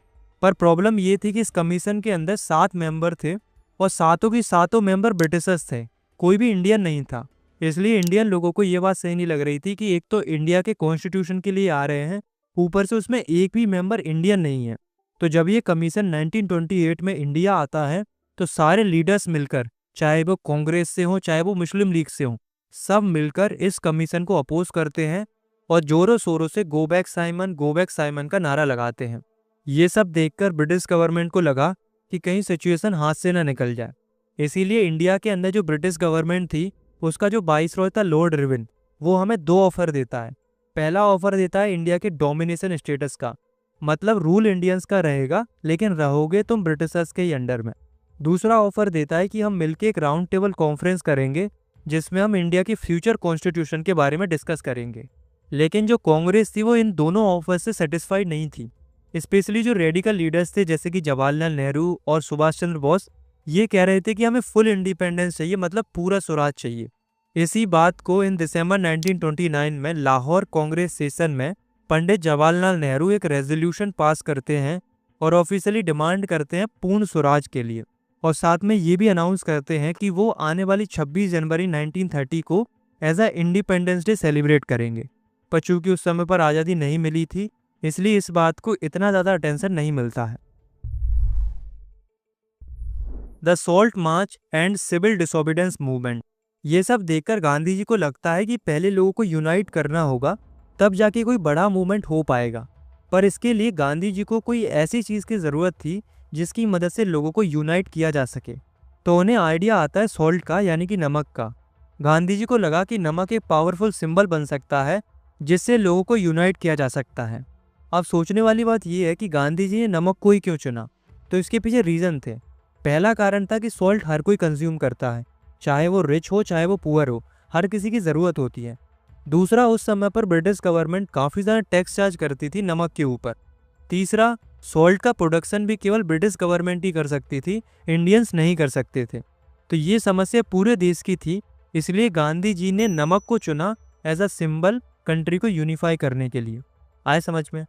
पर प्रॉब्लम ये थी कि इस कमीशन के अंदर 7 मेंबर थे और सातों की सातों मेंबर ब्रिटिशर्स थे, कोई भी इंडियन नहीं था। इसलिए इंडियन लोगों को ये बात सही नहीं लग रही थी कि एक तो इंडिया के कॉन्स्टिट्यूशन के लिए आ रहे हैं, ऊपर से उसमें एक भी मेंबर इंडियन नहीं है। तो जब ये कमीशन 1928 में इंडिया आता है तो सारे लीडर्स मिलकर, चाहे वो कांग्रेस से हो चाहे वो मुस्लिम लीग से हो, सब मिलकर इस कमीशन को अपोज करते हैं और जोरों शोरों से गो बैक साइमन का नारा लगाते हैं। ये सब देखकर ब्रिटिश गवर्नमेंट को लगा कि कहीं सिचुएशन हाथ से ना निकल जाए। इसीलिए इंडिया के अंदर जो ब्रिटिश गवर्नमेंट थी उसका जो वाइसरॉय था लॉर्ड इरविन, वो हमें 2 ऑफर देता है। पहला ऑफर देता है इंडिया के डोमिनेशन स्टेटस का, मतलब रूल इंडियंस का रहेगा लेकिन रहोगे तुम ब्रिटिशर्स के ही अंडर में। दूसरा ऑफर देता है कि हम मिलके एक राउंड टेबल कॉन्फ्रेंस करेंगे जिसमें हम इंडिया की फ्यूचर कॉन्स्टिट्यूशन के बारे में डिस्कस करेंगे। लेकिन जो कांग्रेस थी वो इन दोनों ऑफर से सेटिस्फाइड नहीं थी। स्पेशली जो रेडिकल लीडर्स थे जैसे कि जवाहरलाल नेहरू और सुभाष चंद्र बोस, ये कह रहे थे कि हमें फुल इंडिपेंडेंस चाहिए, मतलब पूरा स्वराज चाहिए। इसी बात को इन दिसंबर 1929 में लाहौर कांग्रेस सेशन में पंडित जवाहरलाल नेहरू एक रेजोल्यूशन पास करते हैं और ऑफिशियली डिमांड करते हैं पूर्ण स्वराज के लिए, और साथ में ये भी अनाउंस करते हैं कि वो आने वाली 26 जनवरी 1930 को as a independence day celebrate करेंगे। पर चूंकि उस समय पर आज़ादी नहीं मिली थी इसलिए इस बात को इतना ज़्यादा अटेंशन नहीं मिलता है। The salt march and civil disobedience movement, ये सब देखकर गांधी जी को लगता है कि पहले लोगों को यूनाइट करना होगा, तब जाके कोई बड़ा मूवमेंट हो पाएगा। पर इसके लिए गांधी जी को कोई ऐसी चीज़ की ज़रूरत थी जिसकी मदद से लोगों को यूनाइट किया जा सके। तो उन्हें आइडिया आता है सॉल्ट का, यानी कि नमक का। गांधी जी को लगा कि नमक एक पावरफुल सिंबल बन सकता है जिससे लोगों को यूनाइट किया जा सकता है। अब सोचने वाली बात यह है कि गांधी जी ने नमक को ही क्यों चुना। तो इसके पीछे रीज़न थे। पहला कारण था कि सॉल्ट हर कोई कंज्यूम करता है, चाहे वो रिच हो चाहे वो पुअर हो, हर किसी की ज़रूरत होती है। दूसरा, उस समय पर ब्रिटिश गवर्नमेंट काफ़ी ज़्यादा टैक्स चार्ज करती थी नमक के ऊपर। तीसरा, सॉल्ट का प्रोडक्शन भी केवल ब्रिटिश गवर्नमेंट ही कर सकती थी, इंडियंस नहीं कर सकते थे। तो ये समस्या पूरे देश की थी, इसलिए गांधी जी ने नमक को चुना एज अ सिंबल कंट्री को यूनिफाई करने के लिए। आए समझ में?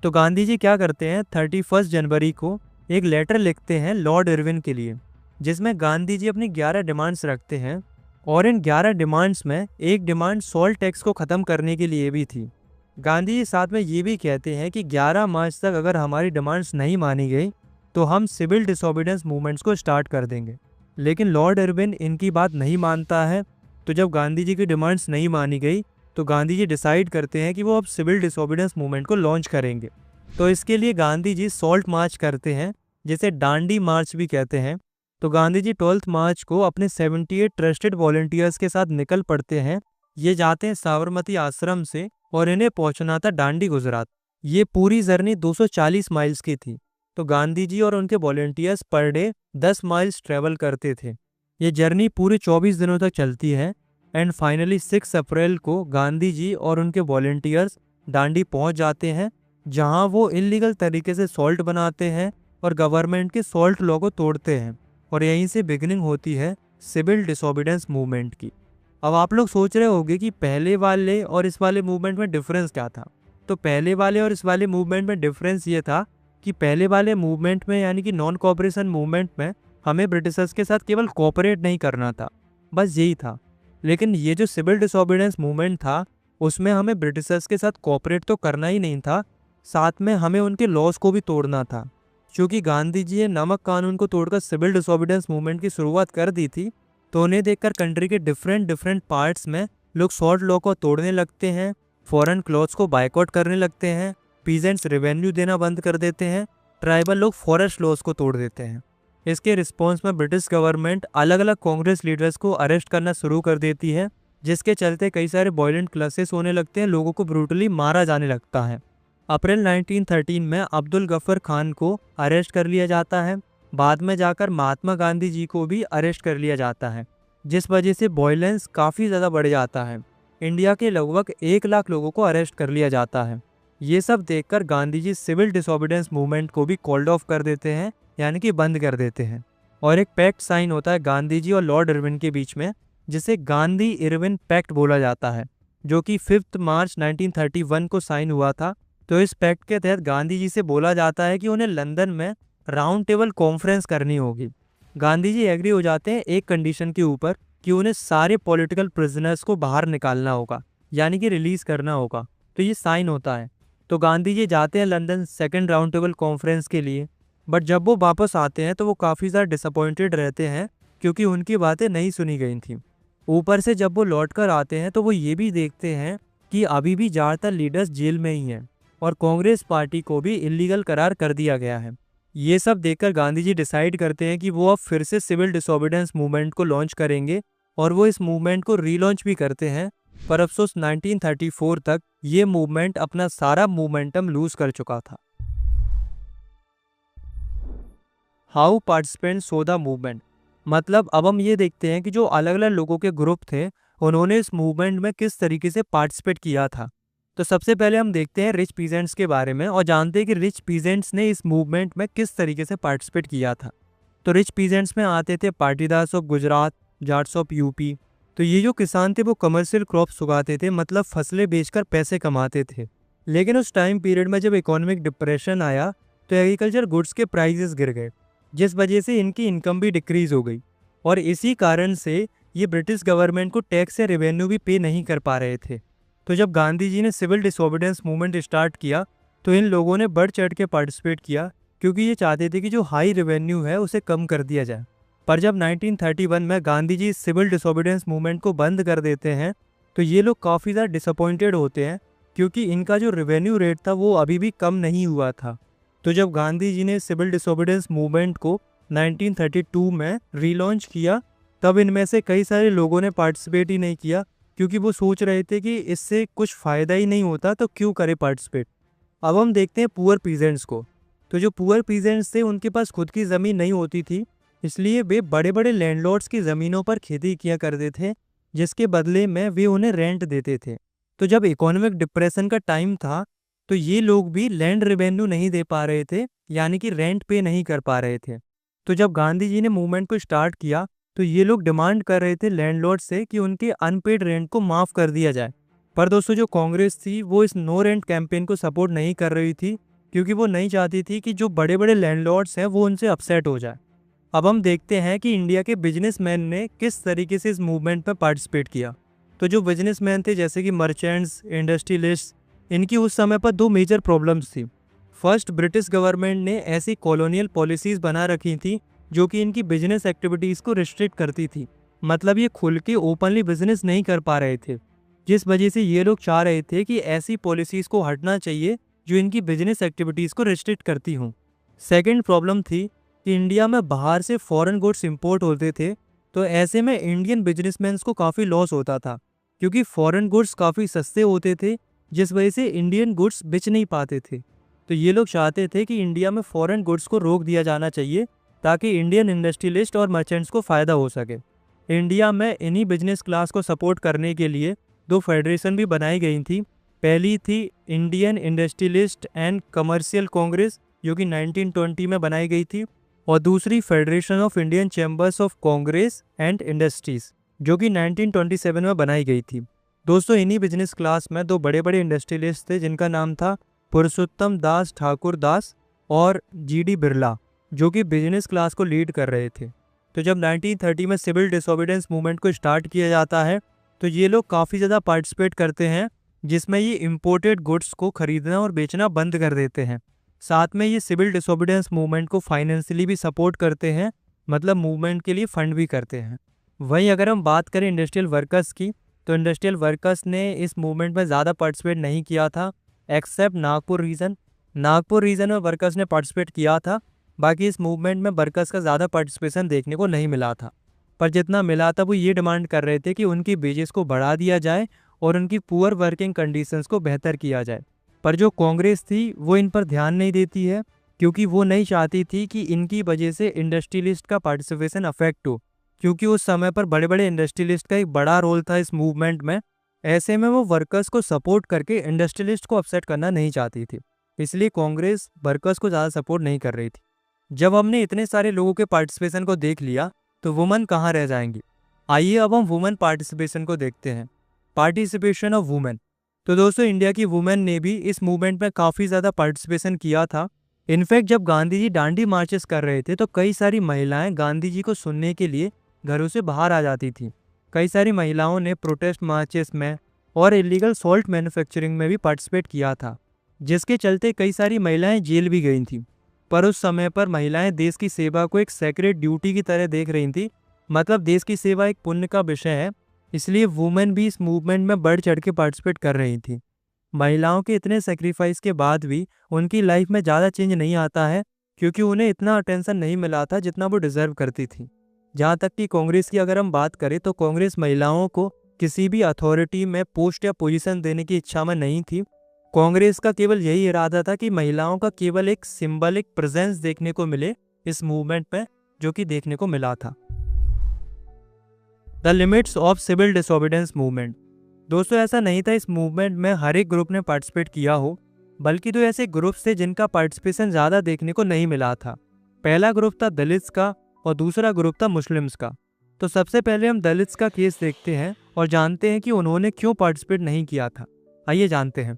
तो गांधी जी क्या करते हैं, 31 जनवरी को एक लेटर लिखते हैं लॉर्ड इरविन के लिए, जिसमें गांधी जी अपनी 11 डिमांड्स रखते हैं। और इन 11 डिमांड्स में एक डिमांड सॉल्ट टैक्स को ख़त्म करने के लिए भी थी। गांधी जी साथ में ये भी कहते हैं कि 11 मार्च तक अगर हमारी डिमांड्स नहीं मानी गई तो हम सिविल डिसोबीडियंस मूवमेंट्स को स्टार्ट कर देंगे। लेकिन लॉर्ड इरविन इनकी बात नहीं मानता है। तो जब गांधी जी की डिमांड्स नहीं मानी गई तो गांधी जी डिसाइड करते हैं कि वो अब सिविल डिसोबीडियंस मूवमेंट को लॉन्च करेंगे। तो इसके लिए गांधी जी सॉल्ट मार्च करते हैं, जिसे डांडी मार्च भी कहते हैं। तो गांधी जी 12 मार्च को अपने 78 ट्रस्टेड वॉलंटियर्स के साथ निकल पड़ते हैं। ये जाते हैं साबरमती आश्रम से और इन्हें पहुंचना था डांडी, गुजरात। ये पूरी जर्नी 240 माइल्स की थी। तो गांधी जी और उनके volunteers per day 10 miles travel करते थे। ये जर्नी पूरे 24 दिनों तक चलती है एंड फाइनली 6 अप्रैल को गांधी जी और उनके वॉलंटियर्स डांडी पहुंच जाते हैं, जहां वो इलीगल तरीके से सॉल्ट बनाते हैं और गवर्नमेंट के सॉल्ट लॉ को तोड़ते हैं। और यहीं से बिगिनिंग होती है सिविल डिसोबीडियंस मूवमेंट की। अब आप लोग सोच रहे होंगे कि पहले वाले और इस वाले मूवमेंट में डिफरेंस क्या था। तो पहले वाले और इस वाले मूवमेंट में डिफरेंस ये था कि पहले वाले मूवमेंट में यानी कि नॉन कोऑपरेशन मूवमेंट में हमें ब्रिटिशर्स के साथ केवल कोऑपरेट नहीं करना था, बस यही था। लेकिन ये जो सिविल डिसोबीडियंस मूवमेंट था उसमें हमें ब्रिटिशर्स के साथ कोऑपरेट तो करना ही नहीं था, साथ में हमें उनके लॉज को भी तोड़ना था। क्योंकि गांधी जी ने नमक कानून को तोड़कर सिविल डिसोबीडियंस मूवमेंट की शुरुआत कर दी थी, तो उन्हें देखकर कंट्री के डिफरेंट पार्ट्स में लोग सॉल्ट लॉ को तोड़ने लगते हैं, फॉरेन क्लॉथ्स को बायकॉट करने लगते हैं, पीजेंट्स रेवेन्यू देना बंद कर देते हैं, ट्राइबल लोग फॉरेस्ट लॉज को तोड़ देते हैं। इसके रिस्पॉन्स में ब्रिटिश गवर्नमेंट अलग अलग कांग्रेस लीडर्स को अरेस्ट करना शुरू कर देती है, जिसके चलते कई सारे वायलेंट क्लासेस होने लगते हैं, लोगों को ब्रूटली मारा जाने लगता है। अप्रैल 1913 में अब्दुल गफर खान को अरेस्ट कर लिया जाता है। बाद में जाकर महात्मा गांधी जी को भी अरेस्ट कर लिया जाता है, जिस वजह से वायलेंस काफ़ी ज़्यादा बढ़ जाता है। इंडिया के लगभग 1 लाख लोगों को अरेस्ट कर लिया जाता है। ये सब देखकर Gandhi ji civil disobedience movement को भी कॉल्ड ऑफ कर देते हैं, यानी कि बंद कर देते हैं। और एक पैक्ट साइन होता है गांधी जी और लॉर्ड इरविन के बीच में, जिसे गांधी इरविन पैक्ट बोला जाता है, जो कि 5 मार्च 1931 को साइन हुआ था। तो इस पैक्ट के तहत गांधी जी से बोला जाता है कि उन्हें लंदन में राउंड टेबल कॉन्फ्रेंस करनी होगी। गांधी जी एग्री हो जाते हैं एक कंडीशन के ऊपर कि उन्हें सारे पॉलिटिकल प्रिजनर्स को बाहर निकालना होगा, यानी कि रिलीज करना होगा। तो ये साइन होता है। तो गांधी जी जाते हैं London second round table conference के लिए। बट जब वो वापस आते हैं तो वो काफ़ी ज़्यादा डिसअपॉइंटेड रहते हैं, क्योंकि उनकी बातें नहीं सुनी गई थी। ऊपर से जब वो लौट कर आते हैं तो वो ये भी देखते हैं कि अभी भी ज़्यादातर लीडर्स जेल में ही हैं और कांग्रेस पार्टी को भी इलीगल करार कर दिया गया है। ये सब देखकर गांधी जी डिसाइड करते हैं कि वो अब फिर से सिविल डिसोबीडियंस मूवमेंट को लॉन्च करेंगे और वो इस मूवमेंट को रीलॉन्च भी करते हैं। पर अफसोस 1934 तक ये मूवमेंट अपना सारा मोमेंटम लूज कर चुका था। How participants so the movement, मतलब अब हम ये देखते हैं कि जो अलग अलग लोगों के ग्रुप थे उन्होंने इस मूवमेंट में किस तरीके से पार्टिसिपेट किया था। तो सबसे पहले हम देखते हैं रिच पीजेंट्स के बारे में और जानते हैं कि रिच पीजेंट्स ने इस मूवमेंट में किस तरीके से पार्टिसिपेट किया था। तो रिच पीजेंट्स में आते थे Patidars of Gujarat, Jats of UP. तो ये जो किसान थे वो कमर्शियल क्रॉप्स उगाते थे, मतलब फसलें बेचकर पैसे कमाते थे। लेकिन उस टाइम पीरियड में जब इकोनॉमिक डिप्रेशन आया तो एग्रीकल्चर गुड्स के प्राइजेस गिर गए, जिस वजह से इनकी इनकम भी डिक्रीज हो गई। और इसी कारण से ये ब्रिटिश गवर्नमेंट को टैक्स या रेवेन्यू भी पे नहीं कर पा रहे थे। तो जब गांधी जी ने सिविल डिसोबीडियंस मूवमेंट स्टार्ट किया तो इन लोगों ने बढ़ चढ़ के पार्टिसिपेट किया, क्योंकि ये चाहते थे कि जो हाई रेवेन्यू है उसे कम कर दिया जाए। पर जब 1931 में Gandhi ji civil disobedience movement को बंद कर देते हैं तो ये लोग काफ़ी ज़्यादा डिसअपॉइंटेड होते हैं, क्योंकि इनका जो रेवेन्यू रेट था वो अभी भी कम नहीं हुआ था। तो जब गांधी जी ने सिविल डिसोबीडियंस मूवमेंट को 1932 में रीलॉन्च किया तब इनमें से कई सारे लोगों ने पार्टिसिपेट ही नहीं किया, क्योंकि वो सोच रहे थे कि इससे कुछ फ़ायदा ही नहीं होता तो क्यों करे पार्टिसिपेट। अब हम देखते हैं पुअर पीजेंट्स को। तो जो पुअर पीजेंट्स थे उनके पास खुद की ज़मीन नहीं होती थी, इसलिए वे बड़े बड़े लैंडलॉर्ड्स की ज़मीनों पर खेती किया करते थे, जिसके बदले में वे उन्हें रेंट देते थे। तो जब इकोनॉमिक डिप्रेशन का टाइम था तो ये लोग भी लैंड रेवेन्यू नहीं दे पा रहे थे, यानी कि रेंट पे नहीं कर पा रहे थे। तो जब गांधी जी ने मूवमेंट को स्टार्ट किया तो ये लोग डिमांड कर रहे थे लैंडलॉर्ड से कि उनके अनपेड रेंट को माफ़ कर दिया जाए। पर दोस्तों जो कांग्रेस थी वो इस नो रेंट कैंपेन को सपोर्ट नहीं कर रही थी, क्योंकि वो नहीं चाहती थी कि जो बड़े बड़े लैंडलॉर्ड्स हैं वो उनसे अपसेट हो जाए। अब हम देखते हैं कि इंडिया के बिजनेसमैन ने किस तरीके से इस मूवमेंट में पार्टिसिपेट किया। तो जो बिजनेसमैन थे जैसे कि मर्चेंट्स, इंडस्ट्रियलिस्ट, इनकी उस समय पर 2 मेजर प्रॉब्लम्स थी। फर्स्ट ब्रिटिश गवर्नमेंट ने ऐसी कॉलोनियल पॉलिसीज बना रखी थी जो कि इनकी बिजनेस एक्टिविटीज़ को रिस्ट्रिक्ट करती थी। मतलब ये खुल के ओपनली बिजनेस नहीं कर पा रहे थे, जिस वजह से ये लोग चाह रहे थे कि ऐसी पॉलिसीज़ को हटना चाहिए जो इनकी बिजनेस एक्टिविटीज़ को रिस्ट्रिक्ट करती हों। सेकेंड प्रॉब्लम थी कि इंडिया में बाहर से फॉरेन गुड्स इंपोर्ट होते थे, तो ऐसे में इंडियन बिजनेसमैन्स को काफ़ी लॉस होता था क्योंकि फॉरेन गुड्स काफ़ी सस्ते होते थे, जिस वजह से इंडियन गुड्स बेच नहीं पाते थे। तो ये लोग चाहते थे कि इंडिया में फॉरेन गुड्स को रोक दिया जाना चाहिए ताकि इंडियन इंडस्ट्रियलिस्ट और मर्चेंट्स को फ़ायदा हो सके। इंडिया में इन्हीं बिजनेस क्लास को सपोर्ट करने के लिए दो फेडरेशन भी बनाई गई थी। पहली थी Indian industrialist and commercial Congress जो कि 1920 में बनाई गई थी, और दूसरी federation of Indian chambers of Congress and industries जो कि 1927 में बनाई गई थी। दोस्तों, इन्हीं बिजनेस क्लास में दो बड़े बड़े इंडस्ट्रियलिस्ट थे जिनका नाम था पुरुषोत्तम दास ठाकुर दास और जीडी बिरला, जो कि बिजनेस क्लास को लीड कर रहे थे। तो जब 1930 में सिविल डिसोबीडियंस मूवमेंट को स्टार्ट किया जाता है तो ये लोग काफ़ी ज़्यादा पार्टिसिपेट करते हैं, जिसमें ये इम्पोर्टेड गुड्स को खरीदना और बेचना बंद कर देते हैं। साथ में ये सिविल डिसोबीडियंस मूवमेंट को फाइनेंशियली भी सपोर्ट करते हैं, मतलब मूवमेंट के लिए फंड भी करते हैं। वहीं अगर हम बात करें इंडस्ट्रियल वर्कर्स की, तो इंडस्ट्रियल वर्कर्स ने इस मूवमेंट में ज़्यादा पार्टिसिपेट नहीं किया था except Nagpur region. Nagpur region में वर्कर्स ने पार्टिसिपेट किया था, बाकी इस मूवमेंट में वर्कर्स का ज़्यादा पार्टिसिपेशन देखने को नहीं मिला था। पर जितना मिला था वो ये डिमांड कर रहे थे कि उनकी वेजेस को बढ़ा दिया जाए और उनकी पुअर वर्किंग कंडीशंस को बेहतर किया जाए। पर जो कांग्रेस थी वो इन पर ध्यान नहीं देती है क्योंकि वो नहीं चाहती थी कि इनकी वजह से इंडस्ट्रियलिस्ट का पार्टिसिपेशन अफेक्ट हो, क्योंकि उस समय पर बड़े बड़े इंडस्ट्रियलिस्ट का एक बड़ा रोल था इस मूवमेंट में। ऐसे में वो वर्कर्स को सपोर्ट करके इंडस्ट्रियलिस्ट को अपसेट करना नहीं चाहती थी, इसलिए कांग्रेस वर्कर्स को ज़्यादा सपोर्ट नहीं कर रही थी। जब हमने इतने सारे लोगों के पार्टिसिपेशन को देख लिया तो वुमेन कहाँ रह जाएंगी। आइए अब हम वुमेन पार्टिसिपेशन को देखते हैं। Participation of women. तो दोस्तों, इंडिया की वुमेन ने भी इस मूवमेंट में काफ़ी ज़्यादा पार्टिसिपेशन किया था। इनफैक्ट जब गांधी जी दांडी मार्चेस कर रहे थे तो कई सारी महिलाएं गांधी जी को सुनने के लिए घरों से बाहर आ जाती थी। कई सारी महिलाओं ने प्रोटेस्ट मार्चेस में और इलीगल सॉल्ट मैन्युफैक्चरिंग में भी पार्टिसिपेट किया था, जिसके चलते कई सारी महिलाएं जेल भी गई थीं। पर उस समय पर महिलाएं देश की सेवा को एक सेक्रेड ड्यूटी की तरह देख रही थी, मतलब देश की सेवा एक पुण्य का विषय है, इसलिए वुमेन भी इस मूवमेंट में बढ़ चढ़ के पार्टिसिपेट कर रही थी। महिलाओं के इतने सेक्रीफाइस के बाद भी उनकी लाइफ में ज़्यादा चेंज नहीं आता है क्योंकि उन्हें इतना अटेंशन नहीं मिला था जितना वो डिज़र्व करती थी। जहाँ तक कि कांग्रेस की अगर हम बात करें तो कांग्रेस महिलाओं को किसी भी अथॉरिटी में पोस्ट या पोजीशन देने की इच्छा में नहीं थी। कांग्रेस का केवल यही इरादा था कि महिलाओं का केवल एक सिंबलिक प्रेजेंस देखने को मिले इस मूवमेंट में, जो कि देखने को मिला था। The limits of civil disobedience movement. दोस्तों, ऐसा नहीं था इस मूवमेंट में हर एक ग्रुप ने पार्टिसिपेट किया हो, बल्कि तो ऐसे ग्रुप्स थे जिनका पार्टिसिपेशन ज़्यादा देखने को नहीं मिला था। पहला ग्रुप था दलित्स का और दूसरा ग्रुप था मुस्लिम्स का। तो सबसे पहले हम दलित्स का केस देखते हैं और जानते हैं कि उन्होंने क्यों पार्टिसिपेट नहीं किया था। आइए जानते हैं।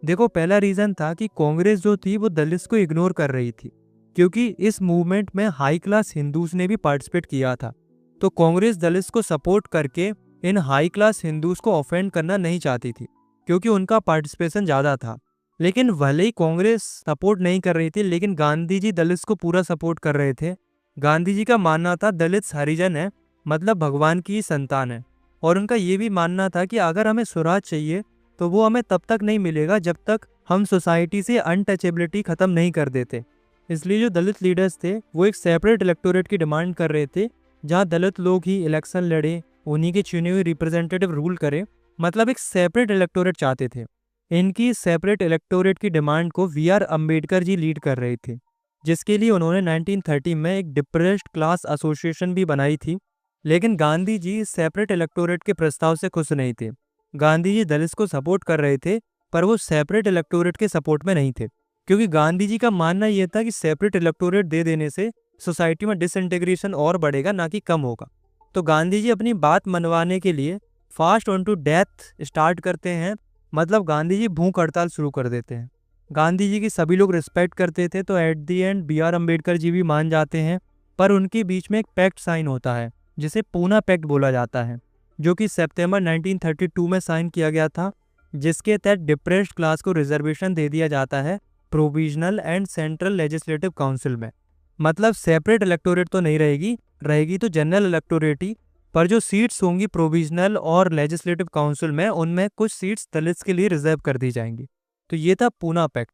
देखो, पहला रीज़न था कि कांग्रेस जो थी वो दलित्स को इग्नोर कर रही थी, क्योंकि इस मूवमेंट में हाई क्लास हिंदूज ने भी पार्टिसिपेट किया था। तो कांग्रेस दलित्स को सपोर्ट करके इन हाई क्लास हिंदूज को ऑफेंड करना नहीं चाहती थी, क्योंकि उनका पार्टिसिपेशन ज़्यादा था। लेकिन भले ही कांग्रेस सपोर्ट नहीं कर रही थी, लेकिन गांधी जी दलित्स को पूरा सपोर्ट कर रहे थे। गांधी जी का मानना था दलित्स हरिजन है, मतलब भगवान की संतान है, और उनका ये भी मानना था कि अगर हमें स्वराज चाहिए तो वो हमें तब तक नहीं मिलेगा जब तक हम सोसाइटी से अनटचेबिलिटी ख़त्म नहीं कर देते। इसलिए जो दलित लीडर्स थे वो एक सेपरेट इलेक्टोरेट की डिमांड कर रहे थे, जहाँ दलित लोग ही इलेक्शन लड़े, उन्हीं के चुने हुए रिप्रेजेंटेटिव रूल करे, मतलब एक सेपरेट इलेक्टोरेट चाहते थे। इनकी सेपरेट इलेक्टोरेट की डिमांड को वी.आर. अम्बेडकर जी लीड कर रहे थे, जिसके लिए उन्होंने 1930 में एक डिप्रेस्ड क्लास एसोसिएशन भी बनाई थी। लेकिन गांधी जी सेपरेट इलेक्टोरेट के प्रस्ताव से खुश नहीं थे। गांधी जी दलित्स को सपोर्ट कर रहे थे, पर वो सेपरेट इलेक्टोरेट के सपोर्ट में नहीं थे, क्योंकि गांधी जी का मानना यह था कि सेपरेट इलेक्टोरेट दे देने से सोसाइटी में डिसइंटीग्रेशन और बढ़ेगा, ना कि कम होगा। तो गांधी जी अपनी बात मनवाने के लिए fast on to death start करते हैं, मतलब गांधी जी भूख हड़ताल शुरू कर देते हैं। गांधी जी की सभी लोग रिस्पेक्ट करते थे, तो at the end B R. Ambedkar ji भी मान जाते हैं, पर उनके बीच में एक पैक्ट साइन होता है जिसे पूना पैक्ट बोला जाता है, जो कि सितंबर 1932 में साइन किया गया था, जिसके तहत डिप्रेस्ड क्लास को रिजर्वेशन दे दिया जाता है provisional and central legislative council में। मतलब सेपरेट इलेक्टोरेट तो नहीं रहेगी, रहेगी तो जनरल इलेक्टोरेट ही, पर जो सीट्स होंगी प्रोविजनल और लेजिस्लेटिव काउंसिल में, उनमें कुछ सीट्स दलित्स के लिए रिजर्व कर दी जाएंगी। तो ये था पूना पैक्ट।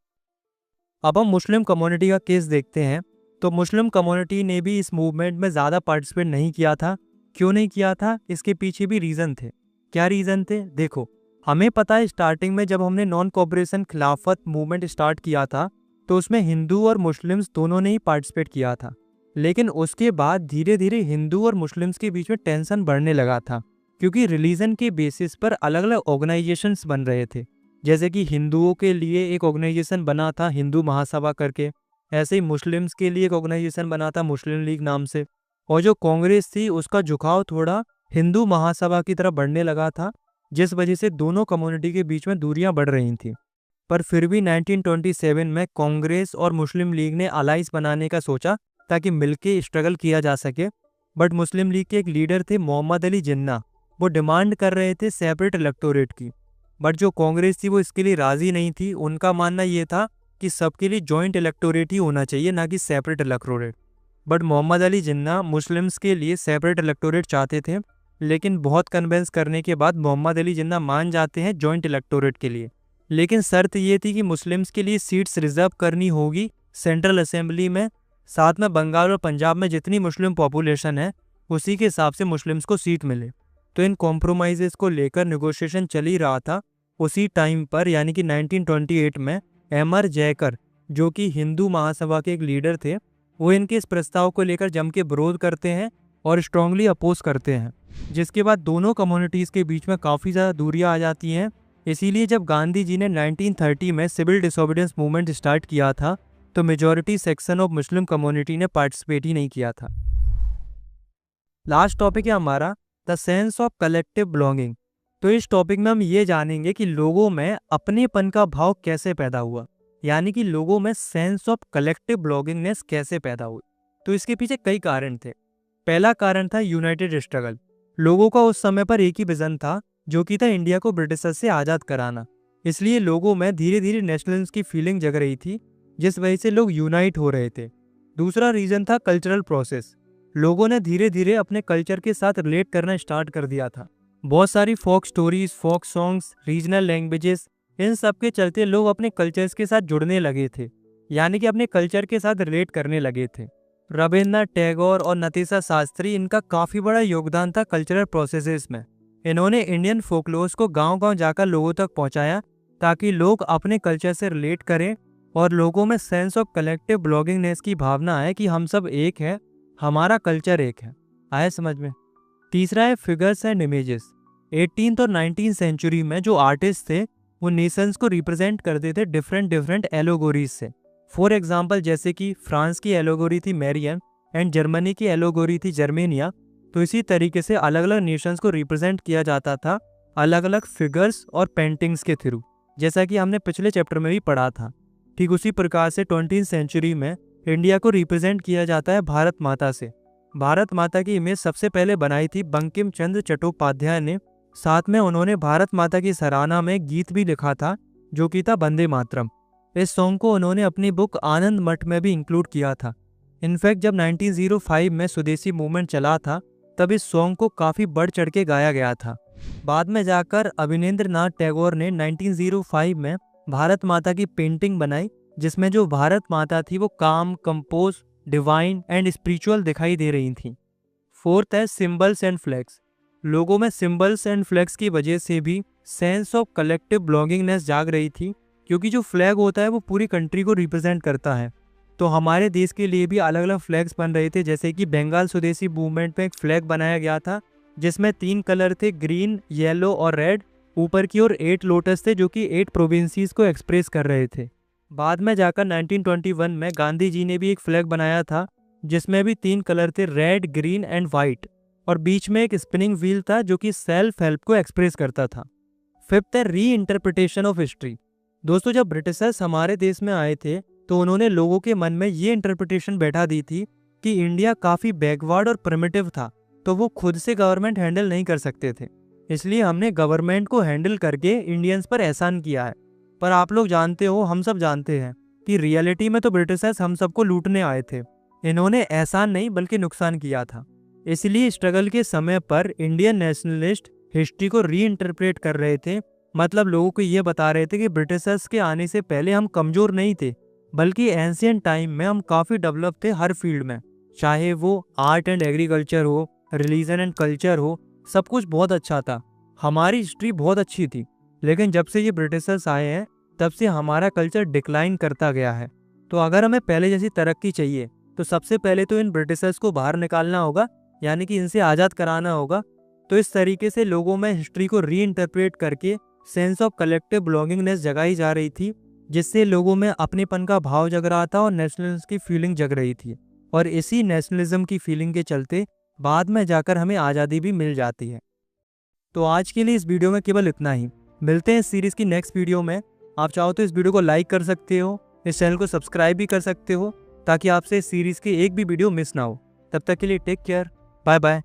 अब हम मुस्लिम कम्युनिटी का केस देखते हैं। तो मुस्लिम कम्युनिटी ने भी इस मूवमेंट में ज़्यादा पार्टिसिपेट नहीं किया था। क्यों नहीं किया था? इसके पीछे भी रीज़न थे। क्या रीज़न थे? देखो, हमें पता है स्टार्टिंग में जब हमने नॉन कोऑपरेशन खिलाफत मूवमेंट स्टार्ट किया था तो उसमें हिंदू और मुस्लिम्स दोनों ने ही पार्टिसिपेट किया था। लेकिन उसके बाद धीरे धीरे हिंदू और मुस्लिम्स के बीच में टेंशन बढ़ने लगा था, क्योंकि रिलीजन के बेसिस पर अलग अलग ऑर्गेनाइजेशंस बन रहे थे। जैसे कि हिंदुओं के लिए एक ऑर्गेनाइजेशन बना था हिंदू महासभा करके, ऐसे ही मुस्लिम्स के लिए एक ऑर्गेनाइजेशन बना था मुस्लिम लीग नाम से, और जो कांग्रेस थी उसका झुकाव थोड़ा हिंदू महासभा की तरफ बढ़ने लगा था, जिस वजह से दोनों कम्युनिटी के बीच में दूरियां बढ़ रही थी। पर फिर भी 1927 में कांग्रेस और मुस्लिम लीग ने अलाइंस बनाने का सोचा ताकि मिलके स्ट्रगल किया जा सके। बट मुस्लिम लीग के एक लीडर थे मोहम्मद अली जिन्ना, वो डिमांड कर रहे थे सेपरेट इलेक्टोरेट की। बट जो कांग्रेस थी वो इसके लिए राजी नहीं थी। उनका मानना ये था कि सबके लिए जॉइंट इलेक्टोरेट ही होना चाहिए, ना कि separate electorate. But Mohammad Ali Jinnah Muslims के लिए सेपरेट इलेक्टोरेट चाहते थे, लेकिन बहुत कन्विंस करने के बाद मोहम्मद अली जिन्ना मान जाते हैं जॉइंट इलेक्टोरेट के लिए। लेकिन शर्त ये थी कि मुस्लिम्स के लिए सीट्स रिजर्व करनी होगी सेंट्रल असेंबली में, साथ में बंगाल और पंजाब में जितनी मुस्लिम पॉपुलेशन है उसी के हिसाब से मुस्लिम्स को सीट मिले। तो इन कॉम्प्रोमाइज़ेस को लेकर नेगोशिएशन चल ही रहा था। उसी टाइम पर यानी कि 1928 में एमआर जयकर, जो कि हिंदू महासभा के एक लीडर थे, वो इनके इस प्रस्ताव को लेकर जम के विरोध करते हैं और स्ट्रांगली अपोज करते हैं, जिसके बाद दोनों कम्युनिटीज़ के बीच में काफ़ी ज़्यादा दूरियां आ जाती हैं। इसीलिए जब गांधी जी ने 1930 में सिविल डिसोबीडियंस मूवमेंट स्टार्ट किया था तो majority section of Muslim community ने पार्टिसिपेट ही नहीं किया था। लास्ट टॉपिक है हमारा the sense of collective belonging. तो इस टॉपिक में हम ये जानेंगे कि लोगों में अपनेपन का भाव कैसे पैदा हुआ, यानी कि लोगों में सेंस ऑफ कलेक्टिव बिलोंगिंगनेस कैसे पैदा हुई। तो इसके पीछे कई कारण थे। पहला कारण था यूनाइटेड स्ट्रगल। लोगों का उस समय पर एक ही विजन था, जो कि था इंडिया को ब्रिटिशर्स से आज़ाद कराना। इसलिए लोगों में धीरे धीरे नेशनलिज्म की फीलिंग जग रही थी, जिस वजह से लोग यूनाइट हो रहे थे। दूसरा रीजन था कल्चरल प्रोसेस। लोगों ने धीरे धीरे अपने कल्चर के साथ रिलेट करना स्टार्ट कर दिया था। बहुत सारी folk stories, folk songs, regional languages, इन सब के चलते लोग अपने कल्चर्स के साथ जुड़ने लगे थे, यानी कि अपने कल्चर के साथ रिलेट करने लगे थे। रविन्द्रनाथ टैगोर और नतीशा शास्त्री, इनका काफ़ी बड़ा योगदान था कल्चरल प्रोसेसेस में। इन्होंने इंडियन फोकलोर्स को गांव-गांव जाकर लोगों तक पहुंचाया ताकि लोग अपने कल्चर से रिलेट करें और लोगों में सेंस ऑफ कलेक्टिव बिलोंगिंगनेस की भावना आए कि हम सब एक हैं, हमारा कल्चर एक है। आया समझ में? तीसरा है फिगर्स एंड इमेजेस। 18th और 19th सेंचुरी में जो आर्टिस्ट थे वो नेशंस को रिप्रेजेंट करते थे डिफरेंट एलोगोरीज से। फॉर एग्जाम्पल, जैसे कि फ्रांस की एलोगोरी थी मैरियम एंड जर्मनी की एलोगोरी थी जर्मेनिया। तो इसी तरीके से अलग अलग नेशंस को रिप्रेजेंट किया जाता था अलग अलग फिगर्स और पेंटिंग्स के थ्रू, जैसा कि हमने पिछले चैप्टर में भी पढ़ा था। ठीक उसी प्रकार से 20th सेंचुरी में इंडिया को रिप्रेजेंट किया जाता है भारत माता से। भारत माता की इमेज सबसे पहले बनाई थी बंकिम चंद्र चट्टोपाध्याय ने। साथ में उन्होंने भारत माता की सराहना में गीत भी लिखा था, जो कि था वंदे मातरम। इस सॉन्ग को उन्होंने अपनी बुक आनंद मठ में भी इंक्लूड किया था। इनफैक्ट जब 1905 में स्वदेशी मूवमेंट चला था तब इस सॉन्ग को काफ़ी बढ़ चढ़ के गाया गया था। बाद में जाकर अवनींद्र नाथ टैगोर ने 1905 में भारत माता की पेंटिंग बनाई, जिसमें जो भारत माता थी वो काम, कंपोज, डिवाइन एंड स्पिरिचुअल दिखाई दे रही थी। फोर्थ है सिंबल्स एंड फ्लैग्स। लोगों में सिंबल्स एंड फ्लैग्स की वजह से भी सेंस ऑफ कलेक्टिव बिलोंगिंगनेस जाग रही थी, क्योंकि जो फ्लैग होता है वो पूरी कंट्री को रिप्रेजेंट करता है। तो हमारे देश के लिए भी अलग अलग फ्लैग्स बन रहे थे, जैसे कि बंगाल स्वदेशी मूवमेंट में एक फ्लैग बनाया गया था जिसमें 3 कलर थे, ग्रीन, येलो और रेड। ऊपर की ओर 8 लोटस थे जो कि 8 प्रोविंसीज को एक्सप्रेस कर रहे थे। बाद में जाकर 1921 में गांधी जी ने भी एक फ्लैग बनाया था जिसमें भी 3 कलर थे, रेड, ग्रीन एंड वाइट, और बीच में एक स्पिनिंग व्हील था जो कि सेल्फ हेल्प को एक्सप्रेस करता था। फिफ्थ है री इंटरप्रिटेशन ऑफ हिस्ट्री। दोस्तों, जब ब्रिटिशर्स हमारे देश में आए थे तो उन्होंने लोगों के मन में ये इंटरप्रिटेशन बैठा दी थी कि इंडिया काफ़ी बैकवर्ड और प्रिमिटिव था, तो वो खुद से गवर्नमेंट हैंडल नहीं कर सकते थे, इसलिए हमने गवर्नमेंट को हैंडल करके इंडियंस पर एहसान किया है। पर आप लोग जानते हो, हम सब जानते हैं कि रियलिटी में तो ब्रिटिशर्स हम सबको लूटने आए थे, इन्होंने एहसान नहीं बल्कि नुकसान किया था। इसलिए स्ट्रगल के समय पर इंडियन नेशनलिस्ट हिस्ट्री को रीइंटरप्रेट कर रहे थे, मतलब लोगों को ये बता रहे थे कि ब्रिटिशर्स के आने से पहले हम कमज़ोर नहीं थे, बल्कि एंशियंट टाइम में हम काफ़ी डेवलप थे हर फील्ड में, चाहे वो आर्ट एंड एग्रीकल्चर हो, रिलीजन एंड कल्चर हो, सब कुछ बहुत अच्छा था। हमारी हिस्ट्री बहुत अच्छी थी। लेकिन जब से ये ब्रिटिशर्स आए हैं तब से हमारा कल्चर डिक्लाइन करता गया है। तो अगर हमें पहले जैसी तरक्की चाहिए तो सबसे पहले तो इन ब्रिटिशर्स को बाहर निकालना होगा, यानी कि इनसे आज़ाद कराना होगा। तो इस तरीके से लोगों में हिस्ट्री को रीइंटरप्रेट करके सेंस ऑफ कलेक्टिव बिलोंगिंगनेस जगाई जा रही थी, जिससे लोगों में अपनेपन का भाव जग रहा था और नेशनलिज्म की फीलिंग जग रही थी। और इसी नेशनलिज्म की फीलिंग के चलते बाद में जाकर हमें आज़ादी भी मिल जाती है। तो आज के लिए इस वीडियो में केवल इतना ही। मिलते हैं इस सीरीज़ की नेक्स्ट वीडियो में। आप चाहो तो इस वीडियो को लाइक कर सकते हो, इस चैनल को सब्सक्राइब भी कर सकते हो, ताकि आपसे इस सीरीज़ की एक भी वीडियो मिस ना हो। तब तक के लिए टेक केयर, बाय बाय।